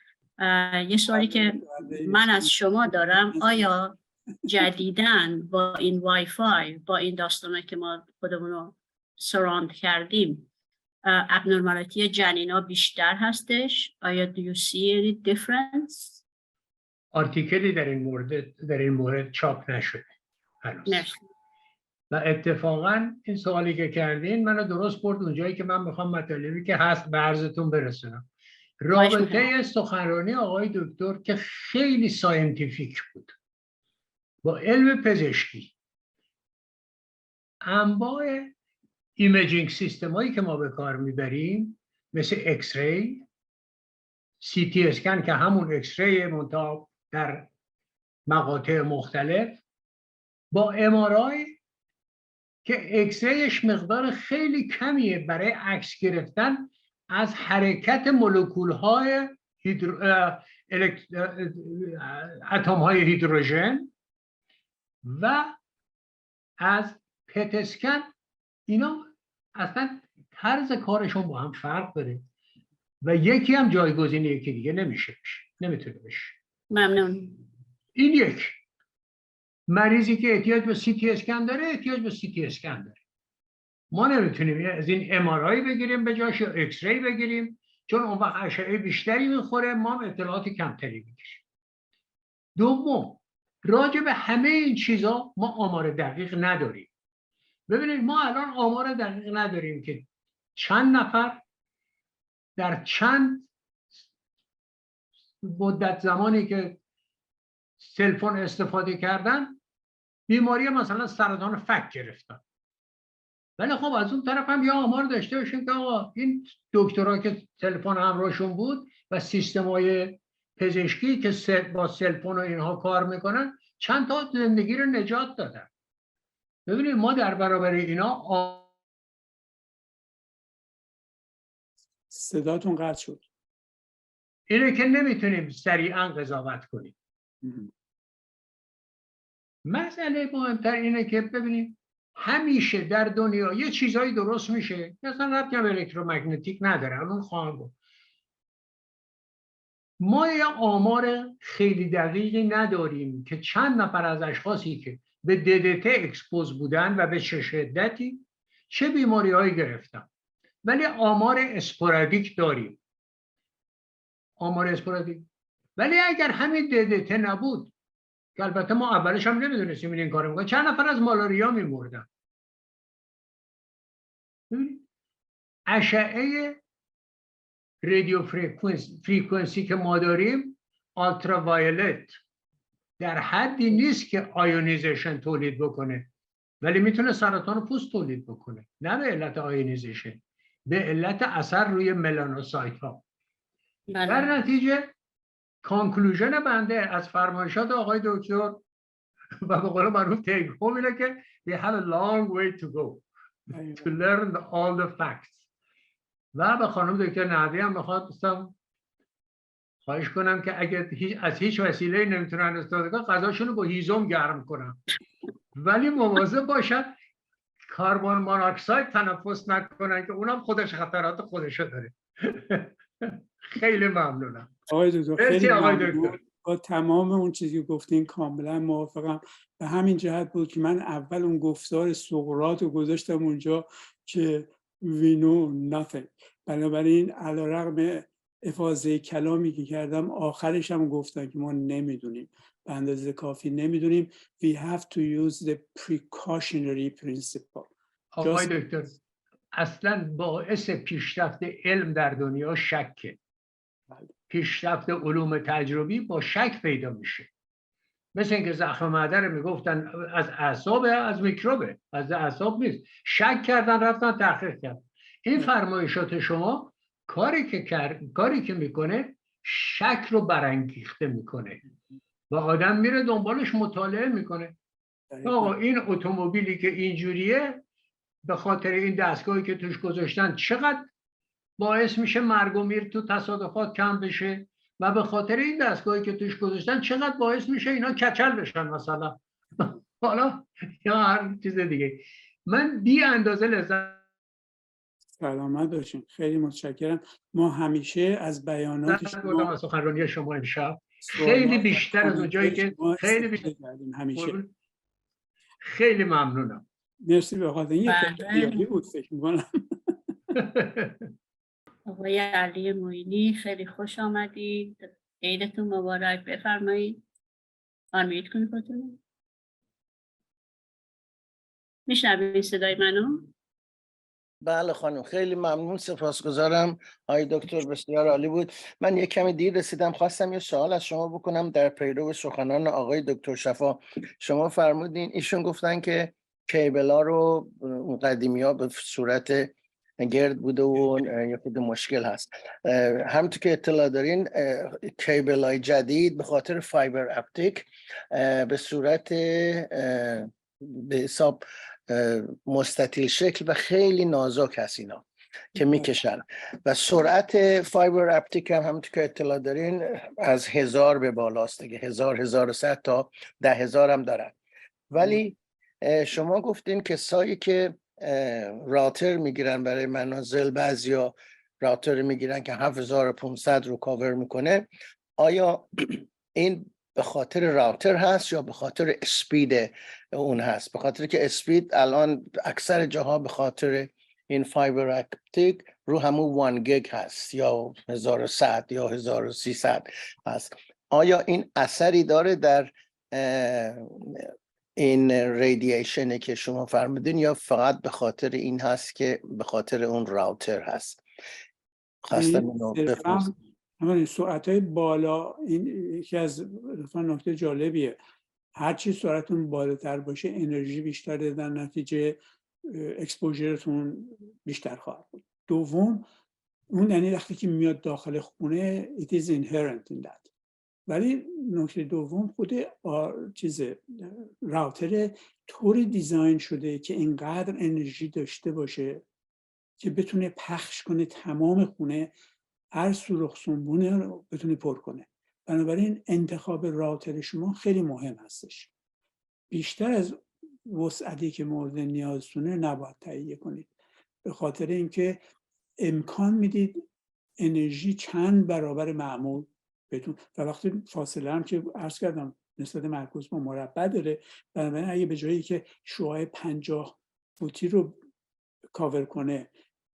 یه سوالی که من از شما دارم، آیا جدیداً با این وای فای، با این داستانه که ما خودمون رو سراند کردیم، ابنورمالیتی جنینا بیشتر هستش؟ آیا do you see any difference؟ آرتیکلی در این مورد چاپ نشده هنوز. مرسی. و اتفاقا این سوالی که کردین منو درست برد اونجایی که من میخوام مطالبی که هست به عرضتون برسونم. رابطه سخنرانی آقای دکتر که خیلی ساینتیفیک بود با علم پزشکی، انواع ایمیجینگ سیستم هایی که ما به کار میبریم مثل ایکس ری، سی تی اسکن که همون ایکس ری منتها در مقاطع مختلف، با ام آر آی که ایکس ریش مقدار خیلی کمیه برای عکس گرفتن از حرکت مولکول های اتم های هیدروژن، و از پت اسکن. اینا اصلا طرز کارشون با هم فرق داره و یکی هم جایگزین یکی دیگه نمیتونه بشه. ممنون. این یک مریضی که احتیاج به سی تی اسکن داره احتیاج به سی تی اسکن داره. ما نمیتونیم از این ام آر آی بگیریم به جاش یا ایکس ری بگیریم، چون اون وقت اشعه بیشتری میخوره، ما اطلاعات کمتری میگیریم. دوم، راجع به همه این چیزا ما آمار دقیق نداریم. ببینید ما الان آمار دقیق نداریم که چند نفر در چند مدت زمانی که سلفون استفاده کردن بیماری مثلا سرطان فک گرفتن. ولی خب از اون طرف هم یا آمار داشته باشیم که آقا این دکترها که تلفن همراهشون بود و سیستم‌های پزشکی که با سلفون و اینها کار میکنن چند تا زندگی رو نجات دادن. ببینید ما در برابر اینا صداتون قطع شد. اینه که نمیتونیم سریعا قضاوت کنیم. مسئله مهمتر اینه که ببینیم همیشه در دنیا یه چیزایی درست میشه، مثلا ربطی به الکترومگنتیک نداره، اون خواهم گفت. ما یه آمار خیلی دقیقی نداریم که چند نفر از اشخاصی که به DDT اکسپوز بودن و به چه شدتی چه بیماری هایی گرفتن، ولی آمار اسپورادیک داریم. آمار اسپورادیک. ولی اگر همین DDT نبود، که البته ما اولش هم نمیدونستیم این کارو میکنه، چند نفر از مالاریا میمردن. اشعه رادیو فرکانسی که ما داریم آلترا وایولت در حدی نیست که آیونیزیشن تولید بکنه، ولی میتونه سرطان پوست تولید بکنه، نه به علت آیونیزیشن، به علت اثر روی ملانوسایت ها. در نتیجه کانکلوژن بنده از فرمایشات آقای دکتر و به قول معروف تیک هوم اینه که we have a long way to go to learn all the facts. و به خانم دکتر نهدی هم میخواستم خواهش کنم که اگر از هیچ وسیله نمیتونن استفاده کنن غذاشون رو با هیزم گرم کنن، ولی مواظب باشن کربن مونوکساید تنفس نکنن که اونم خودش خطرات خودشو داره. خیلی ممنونم آقای دکتر. خیلی ممنون. با تمام اون چیزی که گفتین کاملا موافقم. به همین جهت بود که من اول اون گفتار سقراط رو گذاشتم اونجا که we know nothing. بنابراین علیرغم افاضه کلامی که کردم آخرش هم گفتم که ما نمیدونیم، به اندازه کافی نمیدونیم. We have to use the precautionary principle. آقای دکتر اصلا باعث پیشرفت علم در دنیا شکه. پیشرفت علوم تجربی با شک پیدا میشه. مثل اینکه زخم معده میگفتن از اعصاب، از میکروبه، از اعصاب نیست. شک کردن رفتن تحقیق کردن. این فرمایشات شما کاری که میکنه شک رو برانگیخته میکنه و آدم میره دنبالش مطالعه میکنه. آقا این اتومبیلی که اینجوریه به خاطر این دستگاهی که توش گذاشتن چقدر باعث میشه مرگ و میر تو تصادفات کم بشه و به خاطر این دستگاهی که توش گذاشتن چقدر باعث میشه اینا کچل بشن مثلا. حالا یا هر چیز دیگه. من بی اندازه لذت سلامت باشین. خیلی متشکرم. ما همیشه از بیانات لذت بردم شما از سخنرانی شما امشب. خیلی سوالات و بیشتر از اونجایی کامنت‌های که شما خیلی بیشتر. استفاده کردیم همیشه. خیلی ممنونم. مرسی به خاطر این یه بله. خیالی بود فکر می‌کنم. آقای علی معینی خیلی خوش آمدید. عیدتون مبارک. بفرمایید. آنمیت کنید خودتون. میشنوید صدای منو؟ بله خانم، خیلی ممنون، سپاسگزارم. آقای دکتر بسیار عالی بود. من یک کمی دیر رسیدم، خواستم یه سوال از شما بکنم در پیرو سخنان آقای دکتر شفا. شما فرمودین ایشون گفتن که کیبلا رو اون قدیمی ها به صورت گرد بوده و یه خود مشکل هست. همونطور که اطلاع دارین کیبل های جدید به خاطر فایبر اپتیک به صورت به حساب مستطیل شکل و خیلی نازک هست اینا که میکشن و سرعت فایبر اپتیک هم همونطور که اطلاع دارین از 1000 به بالاست دیگه، 1100 تا 10,000 هم دارن. ولی شما گفتین کسایی که راتر میگیرن برای منازل، بعضیا راتر میگیرن که 7500 رو کاور میکنه، آیا این به خاطر راوتر هست یا به خاطر اسپید اون هست؟ به خاطر که اسپید الان اکثر جاها به خاطر این فایبر اپتیک رو همون 1 گیگ هست یا 1100 یا 1300 هست. آیا این اثری داره در این رادییشنی که شما فرمودین یا فقط به خاطر این هست که به خاطر اون راوتر هست؟ خواستم اینو بپرسم. همین سرعت‌های بالا، این یکی از نکته جالبیه. هرچی سرعتون بالاتر باشه انرژی بیشتره، در نتیجه اکسپوژرتون بیشتر خواهد بود. دوم، اون یعنی وقتی که میاد داخل خونه it is inherent in that. ولی نکته دوم، خود راوتر طوری دیزاین شده که اینقدر انرژی داشته باشه که بتونه پخش کنه تمام خونه، هر سوراخ سنبونه رو بتونه پر کنه. بنابراین انتخاب راوتر شما خیلی مهم هستش. بیشتر از وسعتی که مورد نیازتونه نباید تهیه کنید، به خاطر اینکه امکان میدید انرژی چند برابر معمول بتون. و وقتی فاصله هم که عرض کردم نسبت معکوس با مربع داره، بنابراین اگه به جایی که شعاع 50 فوتی رو کاور کنه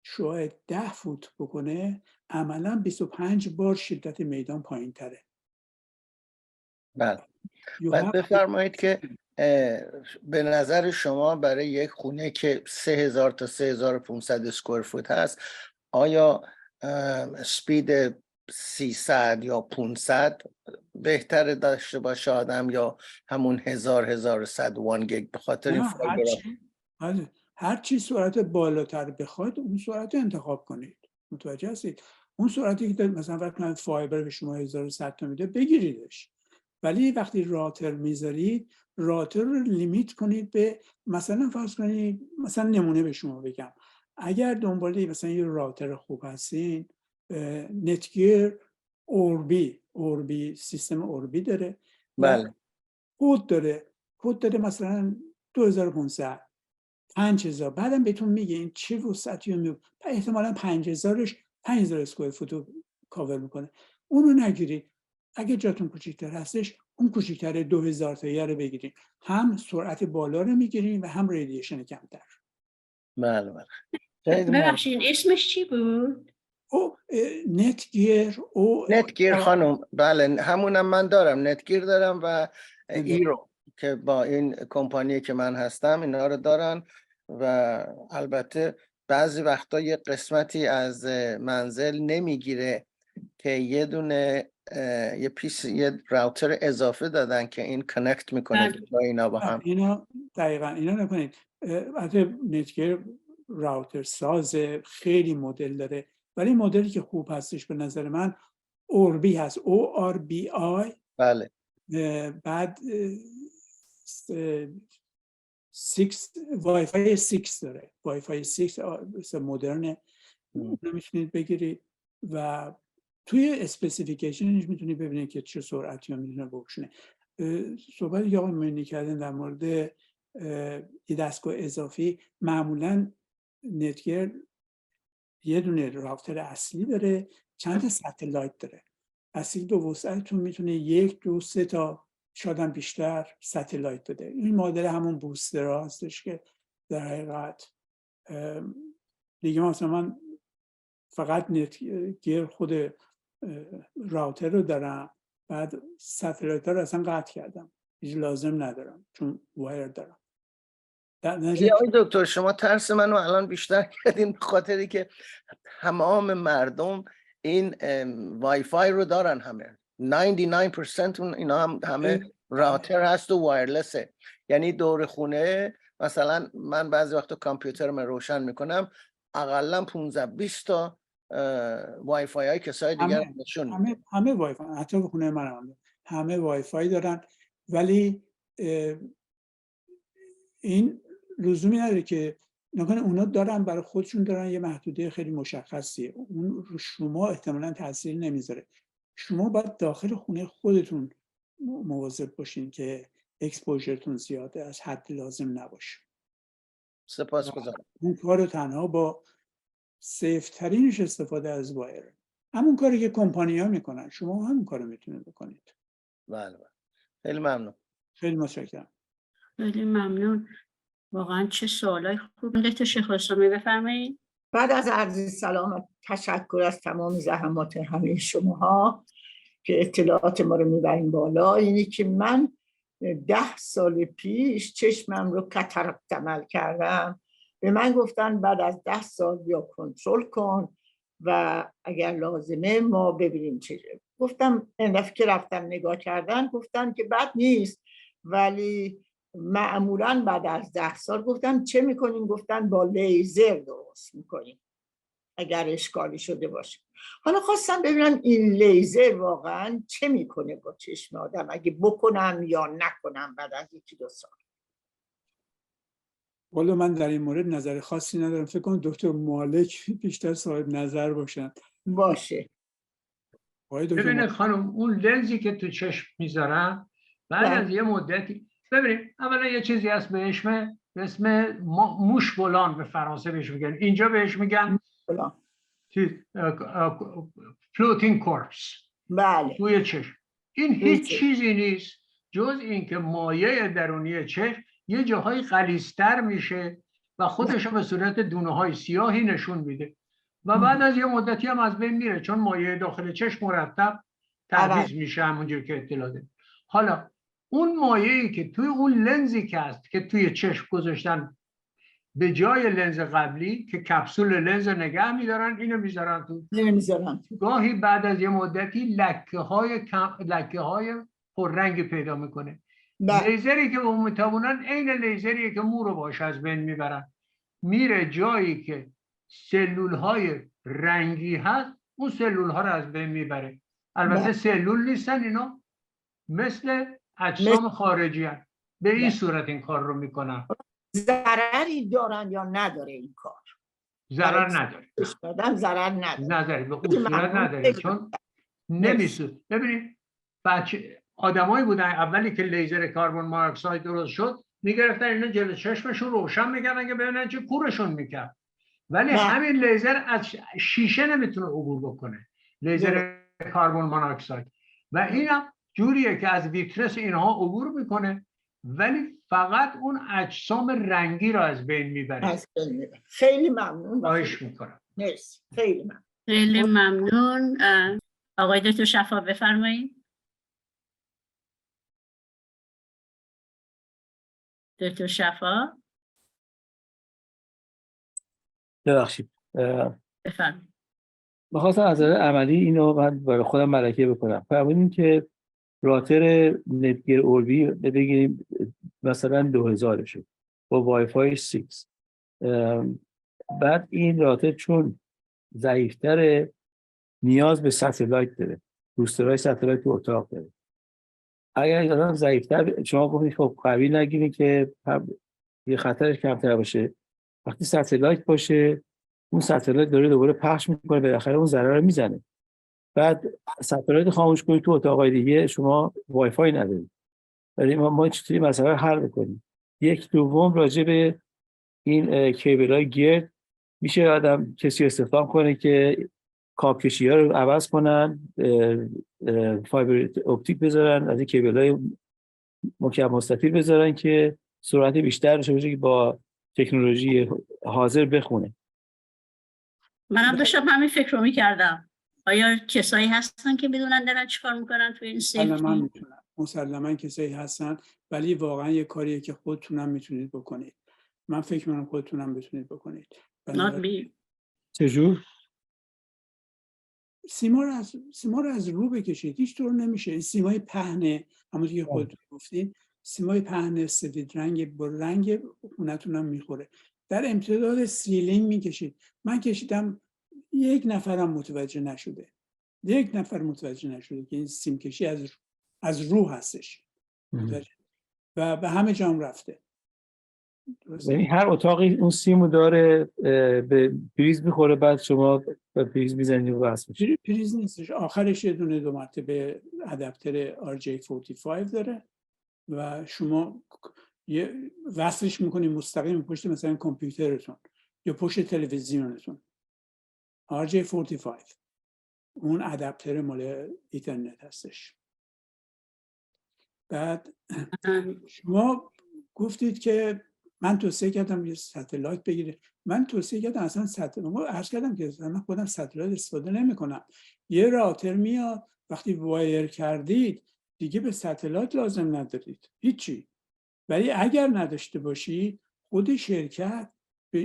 شعاع 10 فوت بکنه، عملا 25 بار شدت میدان پایین تره. بله. بعد بفرمایید که به نظر شما برای یک خونه که 3000 تا 3500 اسکوئر فوت هست، آیا سپید 300 یا 500 بهتر داشته باشه آدم یا همون 1100 1 گیگ؟ به خاطر این فایبر هر چی سرعت بالاتر بخواد اون سرعت انتخاب کنید. متوجه هستید؟ اون سرعتی که مثلا وقتی فایبر به شما 1100 تا میده بگیریدش. ولی وقتی راتر میذارید، راتر رو لیمیت کنید به مثلا فرض کنید، مثلا نمونه به شما بگم، اگر دنبال مثلا یه راتر خوب هستین، نتگیر اوربی سیستم اوربی داره. بله. کد داره مثلا 2500 5000. بعدم بهتون میگه این چه وسعتی رو احتمالاً 5000ش 5000 اسکوئر فوت رو کاور میکنه. اونو نگیرید. اگه جاتون کوچیک‌تر هستش اون کوچیک‌تر 2000 تایی رو بگیرید. هم سرعت بالا رو میگیرید و هم رادییشن کمتر. بله. ببخشید اسمش چی بود؟ نتگیر خانم. بله همونم من دارم، نتگیر دارم و ایرو که با این کمپانی که من هستم اینا رو دارن. و البته بعضی وقتا یه قسمتی از منزل نمیگیره که یه دونه یه راوتر اضافه دادن که این کانکت میکنه با اینا با هم. اینا دقیقاً اینا نکنید. البته نتگیر راوتر سازه، خیلی مدل داره، ولی مدلی که خوب هستش به نظر من اوربی هست، ORBI. بله. بعد 6 وای فای 6 داره، وای فای 6 مدرنه، اونو میتونید بگیرید و توی اسپسیفیکیشنش میتونید ببینید که چه سرعتی رو میتونه بکشونه. صحبتی که آقای معینی کردن در مورد یه دستگاه اضافی، معمولا نتگیر یه دونه راوتر اصلی داره، چند تا ستلایت داره. اصلی به وسعتتون میتونه 1 2 3 تا شاید هم بیشتر ستلایت بده. این مدل همون بوستر هستش که در حقیقت دیگه مثلا من فقط نتگیر خود راوتر رو دارم، بعد ستلایت ها رو اصلا قطع کردم، هیچ لازم ندارم چون وایر دارم. یا دکتر شما ترس منو الان بیشتر کردین، به خاطری که تمام مردم این وای فای رو دارن، همه 99% اینا هم همه راوتر هست و وایرلسه. یعنی دور خونه مثلا من بعضی وقتا کامپیوترم روشن میکنم اقلا 15-20 تا وای فای های کسای دیگر نشون همه وای فای، حتی به خونه من همه وای فای دارن، ولی این لزومی نداره که نکنه اونا دارن برای خودشون دارن یه محدوده خیلی مشخصیه، اون رو شما احتمالاً تاثیر نمیذاره. شما باید داخل خونه خودتون مواظب باشین که اکسپوژرتون زیاده، از حد لازم نباشه. سپاسگزارم. اون کارو تنها با سیف ترینش استفاده از وایر، همون کاری که کمپانی‌ها میکنن شما همون کارو میتونید بکنید. بله. خیلی ممنون. خیلی متشکرم. خیلی ممنون. واقعا چه سوالای خوبی. دکتر شیخ حسامی بفرمایید. بعد از عرض سلام و تشکر از تمام زحمات همه شماها که اطلاعات ما رو میبرین بالا، اینی که من 10 سال پیش چشمم رو کاتاراکت عمل کردم. به من گفتن بعد از 10 سال یا کنترل کن و اگر لازمه ما ببینیم چیه. گفتم این دفعه که رفتم نگاه کردن گفتن که بد نیست، ولی معمولاً بعد از 10 سال. گفتم چه میکنین؟ گفتن با لیزر درست میکنیم اگر اشکالی شده باشه. حالا خواستم ببینم این لیزر واقعاً چه میکنه با چشم آدم، اگه بکنم یا نکنم بعد از 1-2 سال. والا من در این مورد نظر خاصی ندارم، فکر کنم دکتر مالک بیشتر صاحب نظر باشن. باشه. ببینید خانم، اون لنزی که تو چشم میذارن بعد از یه مدتی، ببینید اولا یه چیزی هست به اسم موش بلان، به فرانسه بهش میگن، اینجا بهش میگن فلوتینگ کورپس. بله. توی چشم این هیچ چیزی نیست جز اینکه مایع درونی چشم یه جاهای غلیظ‌تر میشه و خودش رو به صورت دونه‌های سیاهی نشون میده و بعد از یه مدتی هم از بین میره، چون مایع داخل چشم مرتب تبعیض میشه همونجور که اطلاع داریم. حالا اون مایعی که توی اون لنزی که هست که توی چشم گذاشتن به جای لنز قبلی که کپسول لنز نگه میدارن، اینو میذارن تو. گاهی بعد از یه مدتی لکه های پررنگ پیدا میکنه. لیزری که اون میتابونن عین لیزریه که مو رو باش از بین میبرن، میره جایی که سلول های رنگی هست، اون سلول ها رو از بین میبره. البته سلول نیستن اینا، مثل اجسام خارجی هست. به این صورت این کار رو میکنن. ضرری دارن یا نداره این کار؟ ضرر نداره. ضرر نداره. به اون صورت نداره، چون نمیسوزه. ببینید آدمایی بودن اولی که لیزر کربن مونوکساید درست شد، میگرفتن اینا جلو چشمشون روشن میکردن که ببینن چه کورشون میکرد، ولی همین لیزر از شیشه نمیتونه عبور بکنه، لیزر کربن مونوکساید، و اینم جوریه که از ویترس اینها عبور میکنه ولی فقط اون اجسام رنگی رو از بین میبره. خیلی ممنون. خواهش میکنم. مرسی. خیلی ممنون. خیلی ممنون. آقای دکتر شفا بفرمایید. دکتر شفا ببخشید. بفرمایید. می‌خواستم از نظر عملی اینو من برای خودم ملکه بکنم. فرمودین که راتر نتگیر اوربی بگیریم مثلا 2000 شد با وای فای 6. بعد این راتر چون ضعیف‌تره نیاز به ستلایت داره، بوسترهای ستلایت تو اتاق داره. اگر آدم ضعیف‌تر، شما گفتید خب قوی نگیرید که یه خطرش کمتر باشه، وقتی ستلایت باشه اون ستلایت داره دوباره پخش میکنه، بالاخره اون ضرر رو میزنه. بعد ستلایت خاموش کنید تو اتاقای دیگه شما وای فای ندارید. ولی ما چطوری مسئله حل بکنیم؟ یک دوم راجع به این کیبل‌های گرد میشه آدم کسی استفاده کنه که کاب کشی ها رو عوض کنن، فایبر اپتیک بذارن، از این کیبل های مکعب مستطیل بذارن که سرعت بیشتر داشته باشه که با تکنولوژی حاضر بخونه. منم داشتم همین فکر رو میکردم. آیا کسایی هستن که بدونن دارن چیکار میکنن توی این مسلما سیفتی؟ میتونن، مسلما کسایی هستن، ولی واقعا یه کاریه که خودتونم میتونید بکنید. من فکر میکنم خودتونم بتونید بکنید. Not me. چجور؟ سیما رو از رو بکشید، هیچ طور نمیشه. این سیمای پهنه، همونطور که خودتون گفتین، سیمای پهنه سفید رنگ با رنگ خونتون هم میخوره. در امتداد سیلینگ میکشید. من کشیدم، یک نفرم متوجه نشده. یک نفر متوجه نشده که این سیم کشی از رو هستش و به همه جام رفته. یعنی هر اتاقی اون سیمو داره، به پریز میخوره، بعد شما به پریز میزنید و وصل میشه. پریز نیستش، آخرش یه دونه 2 مرتبه ادپتر RJ45 داره و شما وصلش میکنید مستقیم پشت مثلا کامپیوترتون یا پشت تلویزیونتون. RJ45 اون ادپتر مال اینترنت هستش. بعد شما گفتید که من توصیه کردم یه ستلایت بگیره. من توصیه کردم اصلا عرض کردم که من خودم ستلایت استفاده نمی کنم. یه راوتر میاد، وقتی وایر کردید دیگه به ستلایت لازم ندارید هیچی. ولی اگر نداشته باشی، خود شرکت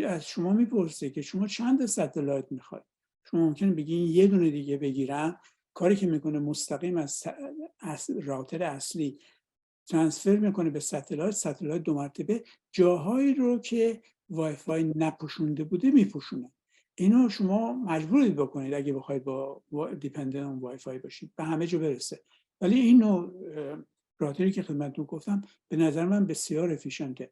از شما میپرسه که شما چند ستلایت میخواید. شما ممکنه بگین یه دونه دیگه بگیرم. کاری که میکنه مستقیم از راوتر اصلی ترانسفر میکنه به ستلایت 2 مرتبه جاهایی رو که وای فای نپوشونده بوده میپوشونه. اینو شما مجبورید بکنید اگه بخواید با دیپندنت اون وای فای باشید، به همه جا برسه. ولی این نوع راوتری که خدمتتون گفتم به نظر من بسیار افیشنته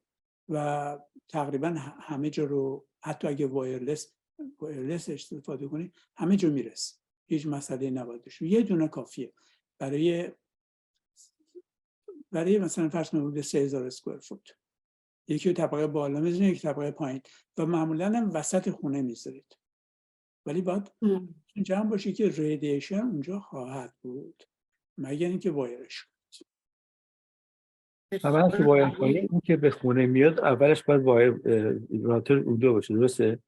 و تقریبا همه جا رو، حتی اگه وایرلس استفاده کنید همه جا میرسه. هیچ مسئله نباید باشه. یه دونه کافیه برای مثلا فرض کنید 3000 اسکوئر فوت. یکی طبقه بالا میذارید، یک طبقه پایین و معمولا هم وسط خونه میذارید. ولی باید جمع باشه که ریدیشن اونجا خواهد بود مگر اینکه وایرش کنید. اولا که وایر کنید، اون که به خونه میاد اولش باید وایر راوتر اونجا باشه، درسته؟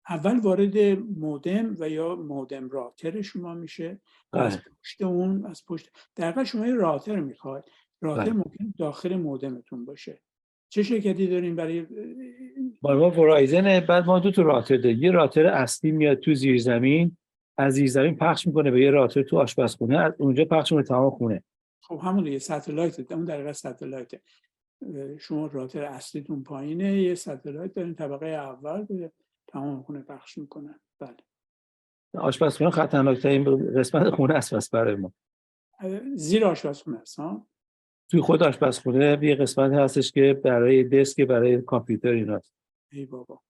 اول وارد مودم و یا مودم راوتر شما میشه. از پشت اون، از پشت در واقع شما یه راوتر میخواید. راوتر ممکن داخل مودمتون باشه. چه شرکتی داریم برای ما ورایزن؟ بعد ما 2 تا راوتر داریم. یه راوتر اصلی میاد تو زیر زمین، از زیر زمین پخش میکنه به یه راوتر تو آشپزخونه، از اونجا پخش میکنه تمام خونه. خب همون دیگه ستلایت، اون در واقع ستلایت. شما راوتر اصلیتون پایینه، یه ستلایت دارین طبقه اول به تمام خونه پخش میکنه. بله. آشپزخونه خطرناک‌ترین قسمت خونه است برای ما. زیر آشپزخونه است ها. توی خود آشپزخونه یه قسمت هستش که برای دسک، برای کامپیوتر ایناست. ای بابا،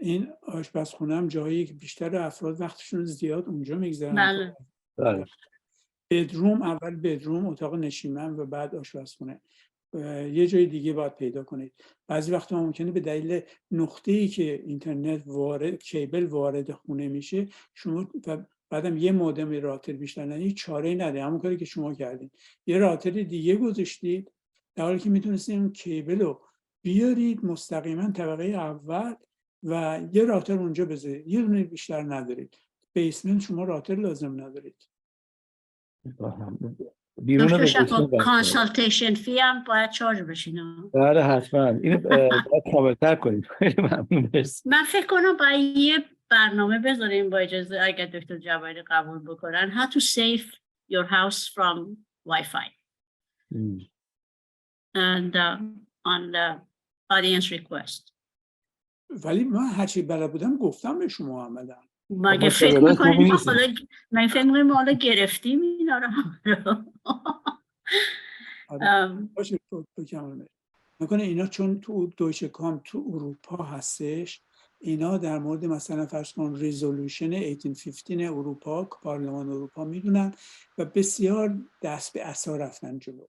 این آشپزخونه هم جایی که بیشتر افراد وقتشون زیاد اونجا میگذرن. بله. بدروم، اول بدروم، اتاق نشیمن و بعد آشپزخونه. یه جای دیگه باید پیدا کنید. بعضی وقتا ممکنه به دلیل نقطه‌ای که اینترنت کیبل وارد خونه میشه، شما بعدم یه مودم راوتر بیشتر نه، هیچ چاره‌ای نداره. همون کاری که شما کردین، یه راوتر دیگه گذاشتید در حالی که میتونستید اون کیبل رو بیارید مستقیما طبقه اول و یه راوتر اونجا بذارید. یه دونه بیشتر ندارید. بیسمنت شما راوتر لازم ندارید. دکتر شفا کانسالتیشن فی هم باید چارج بشین. بله حتما. اینو باید کامل‌تر کنیم. من فکر کنم باید یه برنامه بذاریم با اجازه اگر دکتر جواهری قبول بکنن. How to save your house from Wi-Fi. And on the audience request. ولی من هرچی بلد بودم گفتم به شما عملا. مگه فکر میکنیم حالا گرفتیم اینا رو؟ باشه میکنه اینا چون تو دویچه کام تو اروپا هستش. اینا در مورد مثلا فرض کن ریزولوشن 1815 اروپا، پارلمان اروپا میدونن و بسیار دست به عصا رفتن جلو.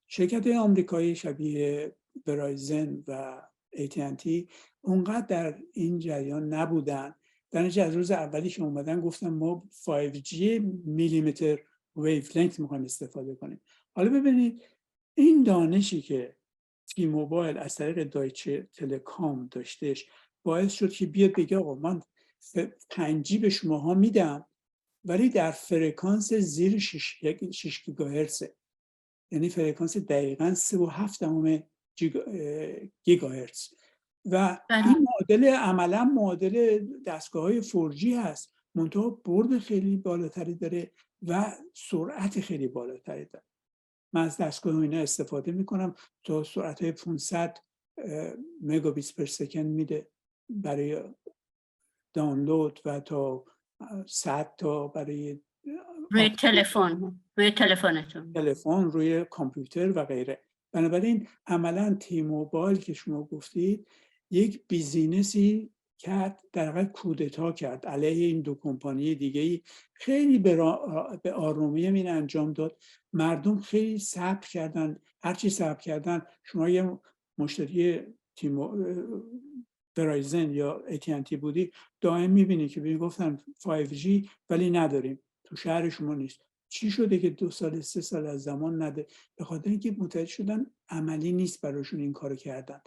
شرکت آمریکایی شبیه برایزن و AT&T اونقدر در این جریان نبودن در نتیجه از روز اولی که اومدن گفتم ما 5G میلیمتر ویولنت میخوایم استفاده کنیم. حالا ببینید این دانشی که تی موبایل از طریق دایچه تلکام داشتش باعث شد که بیاد بگه آقا من 5G به شماها میدم ولی در فرکانس زیر 6 گیگاهرتز، یعنی فرکانس دقیقاً 3.7 گیگاهرتز و این معادل عملا معادل دستگاه‌های 4G هست، منتها برد خیلی بالاتری داره و سرعت خیلی بالاتری داره. من از دستگاه اینا استفاده میکنم تا سرعت‌های 500 مگابیت پر سکند میده برای دانلود و تا 100 تا برای روی تلفنتون، تلفن، روی کامپیوتر و غیره. بنابراین عملاً تی موبایل که شما گفتید یک بیزینسی کرد، در واقع کودتا کرد علیه این دو کمپانی دیگه، خیلی به آرومی این انجام داد. مردم خیلی صبر کردن، هرچی صبر کردن. شما یه مشتری ورایزن یا AT&T بودی دائم میبینی که گفتن 5G ولی نداریم، تو شهر شما نیست. چی شده که 2 سال 3 سال از زمان نده؟ به خاطر اینکه متوجه شدن عملی نیست براشون این کارو کردن.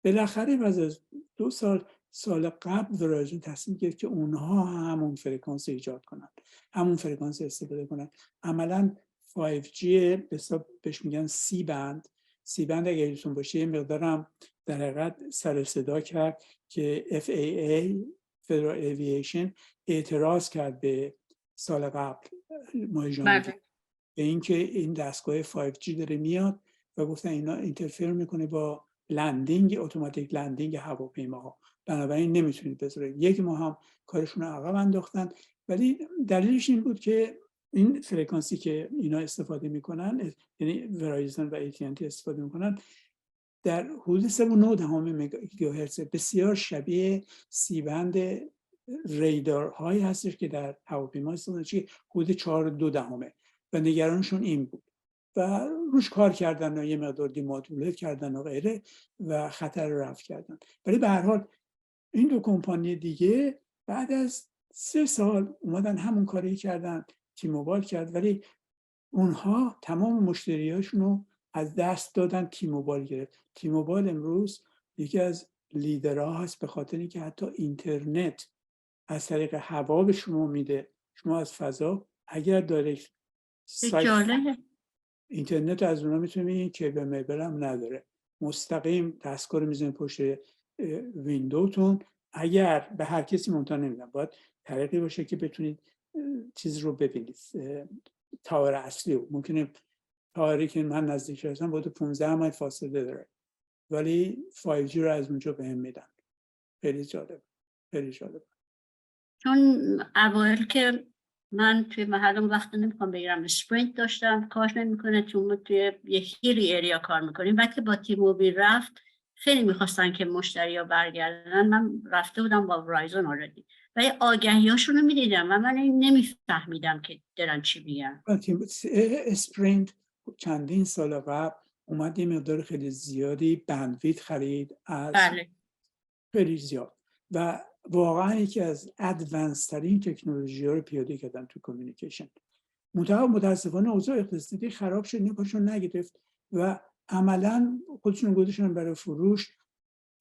بالاخره بعد از 2 سال قبل ورایزن تصمیم گرفت که اونها همون فرکانس ایجاد کنن، همون فرکانس استفاده کنن. عملاً 5G بهش میگن سی بند اگر یادتون باشه، یه مقدارم در حقیقت سر صدا کرد که FAA Federal Aviation اعتراض کرد به سال قبل ماه ژانویه به اینکه این دستگاه 5G داره میاد و گفتن اینا اینترفیر میکنه با لندینگ، اتوماتیک لندینگ هواپیماها، بنابراین نمیتونید بذارید. 1 ماه هم کارشون رو عقب انداختن، ولی دلیلش این بود که این فرکانسی که اینا استفاده میکنن، یعنی ورایزن و AT&T استفاده میکنن، در حدود 3.9 گیگاهرتز، بسیار شبیه سی بند ریدارهایی هستش که در هواپیما استفاده میشه، حدود 4.2 و نگرانشون این بود و روش کار کردن و یه مقدار دیمودولیت کردن و غیره و خطر رفع کردن. ولی به هر حال این دو کمپانی دیگه بعد از 3 سال اومدن همون کاری کردن، تی موبایل کرد، ولی اونها تمام مشتریاشون رو از دست دادن، تی موبایل گرفت. تی موبایل امروز یکی از لیدرها هست به خاطر اینکه حتی اینترنت از طریق هوا به شما میده. شما از فضا اگر دایرکت اینترنت از اونها میتونید که به میبل هم نداره، مستقیم دستگاه رو میزنید پشت ویندوتون. اگر به هر کسی منتها نمیدن، باید طریقی باشه که بتونید چیز رو ببینید، تاور اصلی رو. ممکنه تاوری که من نزدیک هستم باید 15 مایل فاصله داره، ولی 5G رو از اونجا بهم میدن. خیلی جالب، خیلی جالب. چون اوایل که من توی محلم وقتی نمیخوام بگیرم اسپرینت داشتم، کارش نمیکنه، چون توی یه هیلی ایریا کار میکنیم. بعد که با تی موبایل رفت خیلی میخواستن که مشتری ها برگردن. من رفته بودم با ورایزن آردی ولی آگهی هاشون رو میدیدم و من نمیفهمیدم که دارن چی میگن. اسپرینت چندین سال قبل اومد یه مقدار خیلی زیادی بندویت خرید از خیلی زیاد و واقعا یکی از ادوانس ترین تکنولوژی ها رو پیاده کردن تو کامیونیکیشن. متاسفانه اوضاع اقتصادی خراب شد، نیکاشون نگرفت و عملا خودشون گذاشتن برای فروش.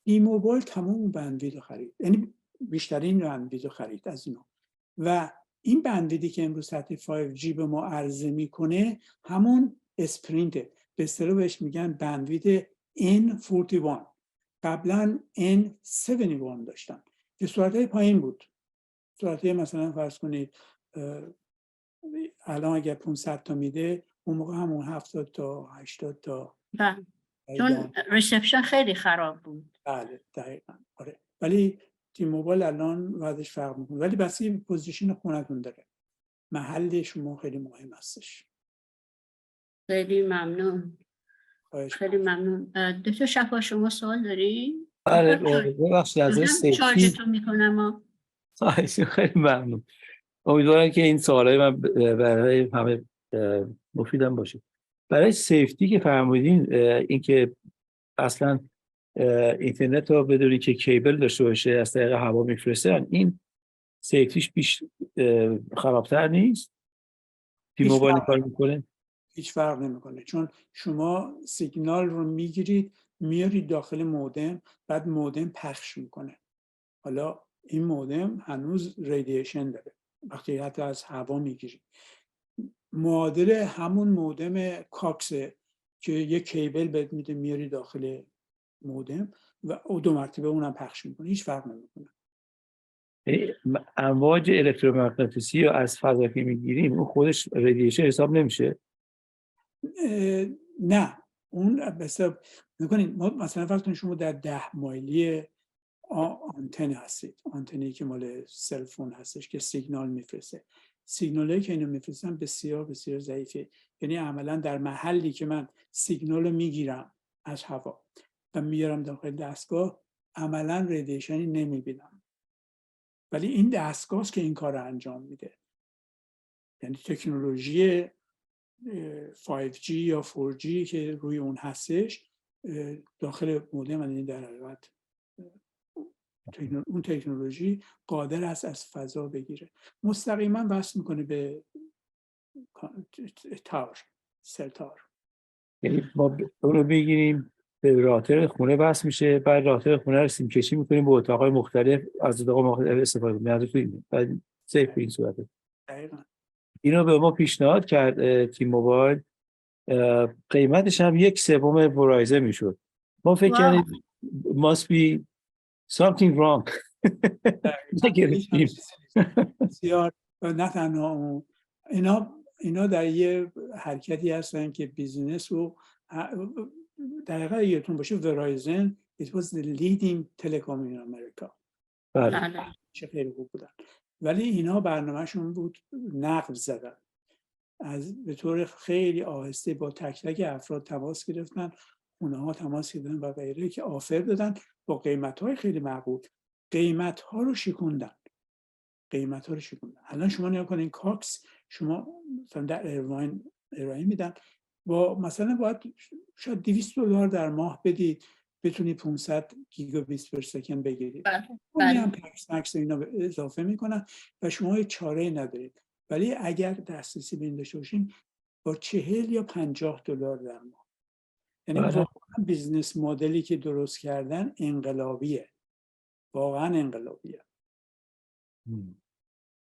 تی موبایل تمام بندویت رو خرید، یعنی بیشترین بندویت رو خرید از اینا و این بندویتی که امروز تحت 5G به ما عرضه میکنه همون اسپرینته. به اصطلاح بهش میگن بندویت N41. قبلا N71 داشتن که سرعت‌های پایین بود. سرعت‌های مثلا فرض کنید الان اگر 500 تا میده، اون موقع همون 70 تا 80 تا. چون ریسپشن خیلی خراب بود. بله دقیقاً. آره. ولی تی موبایل الان وضعش فرق میکنه، ولی بسی پوزیشن خونتون داره، محل شما خیلی مهم هستش. خیلی ممنون. خیلی ممنون. دکتر شفا شما سوال داری؟ آره ببخشید از سیفتی چارجتون میکنم. خیلی ممنون. امیدوارم که این سوالای من برای همه مفیدم باشه. برای سیفتی که فرمودین، این که اصلا اینترنت رو بدونی که کیبل داشته باشه از طریق هوا میفرستن، این سیفتیش خرابتر نیست؟ تی موبایل کار میکنه؟ هیچ فرق نمیکنه، چون شما سیگنال رو میگیرید میارید داخل مودم، بعد مودم پخش میکنه. حالا این مودم هنوز رادییشن داره، وقتی حتی از هوا میگیرید. معادل همون مودم کاکسه که یه کیبل بهت میده میاری داخل مودم و او 2 مرتبه اونم پخش میکنه، هیچ فرق نمیکنه. امواج الکترومغناطیسی رو از فضا که میگیریم اون خودش رادییشن حساب نمیشه؟ نه، اون حساب میکنید. مثلا فرض کنید شما در 10 مایلی آنتن هستید، آنتنی که مال سلفون هستش که سیگنال میفرسته. سیگنالی که اینو میفرستن بسیار بسیار ضعیفه، یعنی عملا در محلی که من سیگنال رو میگیرم از هوا و میارم داخل دستگاه عملا رادییشنی نمیبینم، ولی این دستگاه است که این کار رو انجام میده. یعنی تکنولوژی 5G یا 4G که روی اون هستش داخل مودم، یعنی در حقیقت اون تکنولوژی قادر است از فضا بگیره، مستقیما وصل میکنه به تاور، سل تاور. یعنی ما اون رو بگیریم به راوتر خونه وصل میشه، بعد راوتر خونه رو سیم کشی میکنیم به اتاقای مختلف، از اتاقای مختلف استفاده می‌کنیم، بعد سیف به این صورته. دقیقاً اینو به ما پیشنهاد کرد تی موبایل، قیمتش هم 1/3 ورایزن میشد. ما فکر کردیم must be something wrong. بسیار نه تنها اینا در یه حرکتی هستن که بیزینس رو دقیقا یادتون باشه ورایزن it was the leading telecom in America. چه خیلی خوب بودن، ولی اینا برنامهشون بود نقب زدن، از به طور خیلی آهسته با تک تک افراد تماس گرفتن، اونها تماس گرفتن و غیره که آفر دادن با قیمت‌های خیلی معقول، قیمت‌ها رو شکوندن. الان شما نگاه کنین کاکس شما مثلا در ایرواین میدن با مثلا باید شاید $200 در ماه بدید بتونی 500 گیگابیت پر سکند بگیرید. اون هم پکس مکس اینا اضافه میکنن و شما چاره ندارید. ولی اگر دسترسی به این داشته باشین با $40 یا $50 در ماه، یعنی واقعا بیزنس مدلی که درست کردن انقلابیه، واقعا انقلابیه.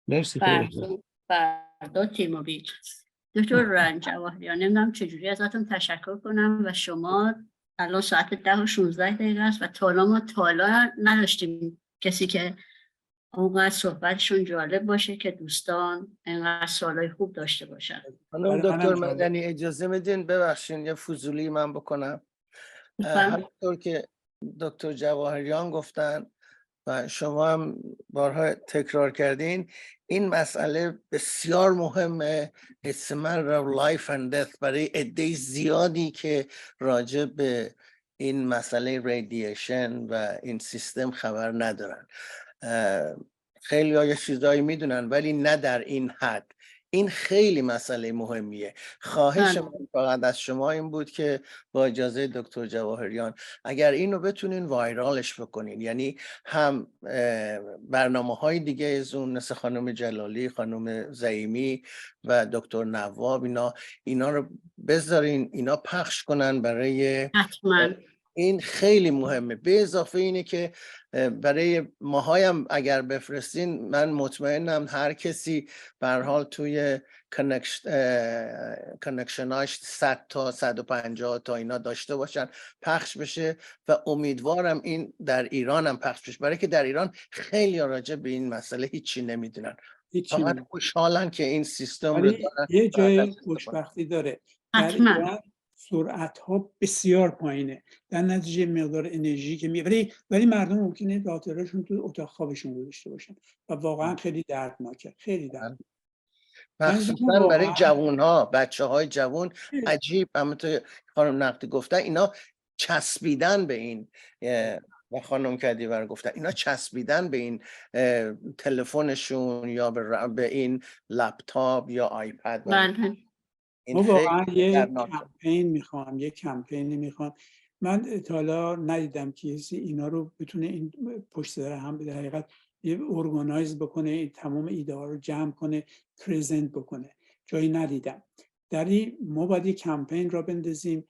مرسی. فردا تیموبیل دکتر جواهریان، نمیدونم چجوری ازتون تشکر کنم و شما الان ساعت 10:16 است و تا حالا نداشتیم کسی که اونقدر صحبتشون جالب باشه که دوستان اینقدر سوالای خوب داشته باشن. خانم دکتر مدنی اجازه میدین ببخشین یه فضولی من بکنم؟ همونطور که دکتر جواهریان گفتن و شما هم بارها تکرار کردین، این مسئله بسیار مهمه. It's a matter of life and death برای عده زیادی که راجع به این مسئله رادییشن و این سیستم خبر ندارن. خیلی ها یه چیزایی میدونن ولی نه در این حد. این خیلی مسئله مهمیه. خواهش من فقط از شما این بود که با اجازه دکتر جواهریان اگر اینو بتونین وایرالش بکنین، یعنی هم برنامه‌های دیگه از اون مثل خانم جلالی، خانم زعیمی و دکتر نواب اینا رو بذارین، اینا پخش کنن برای حتما. این خیلی مهمه. به اضافه اینه که برای ماهایم اگر بفرستین من مطمئنم هر کسی به هر حال توی کانکشناش 100 تا 150 تا اینا داشته باشن پخش بشه و امیدوارم این در ایران هم پخش بشه، برای که در ایران خیلی راجع به این مسئله هیچی نمیدونن، فقط خوشحالن که این سیستم رو دارن. یه جای خوشبختی داره، در ایران سرعت ها بسیار پایینه، در نتیجه مقدار انرژی که ولی مردم ممکنه راوترشون تو اتاق خوابشون گذاشته باشن و واقعا خیلی دردناکه، خیلی دردناکه. مخصوصا برای جوان‌ها، بچه‌های جوان عجیب، همونطور خانم نقدی گفتن اینا چسبیدن به این و خانم کدیور گفتن اینا چسبیدن به این تلفنشون یا به این لپتاپ یا آیپد. ما واقعا یه کمپین میخوام. من تا حالا ندیدم که اینا رو بتونه این پشت سر هم به حقیقت ارگانایز بکنه، تمام ایده ها رو جمع کنه، پرزنت بکنه. جایی ندیدم. در این ما باید یک کمپین را بندازیم،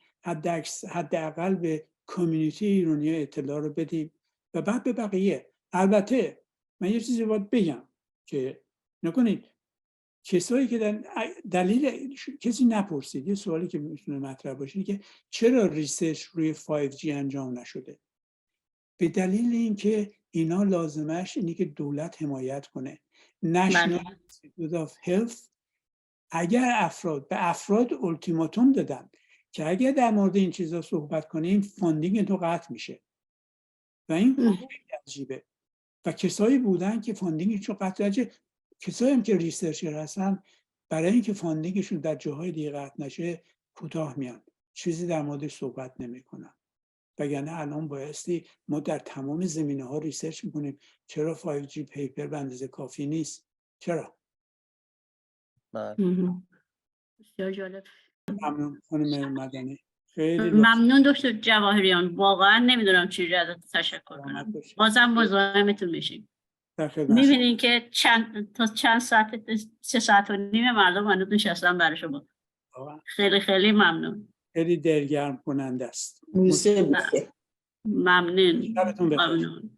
حداقل به کامیونیتی ایرانی اطلاع رو بدیم و بعد به بقیه. البته من یه چیزی باید بگم که نکنید کسایی که دلیل کسی نپرسید، یه سوالی که میتونه مطرح باشه که چرا ریسرچ روی 5G انجام نشده؟ به دلیل اینکه اینا لازمش اینه که دولت حمایت کنه. National Institute of Health اگر به افراد التیماتوم دادن که اگر در مورد این چیزا صحبت کنیم فاندینگ تو قطع میشه و این خیلی عجیبه. و کسایی بودن که فاندینگشون قطع نشه، کسایی هم که ریسرچر هستن برای اینکه فاندینگشون در جاهای دیگه قطع نشه کوتاه میان، چیزی در موردش صحبت نمیکنن. وگرنه الان بایستی ما در تمام زمینه ها ریسرچ میکنیم. چرا 5G پیپر به اندازه کافی نیست؟ چرا؟ بسیار جالب. ممنون خانم مدنی، خیلی ممنون دکتر جواهریان. واقعا نمیدونم چجوری ازت تشکر کنم. بازم مزاحمتون میشیم. میبینین که چند ساعت، 3 ساعت و نیم مردم هنوز نشستن برای شما. خیلی خیلی ممنون. خیلی دلگرم کننده است. ممنون.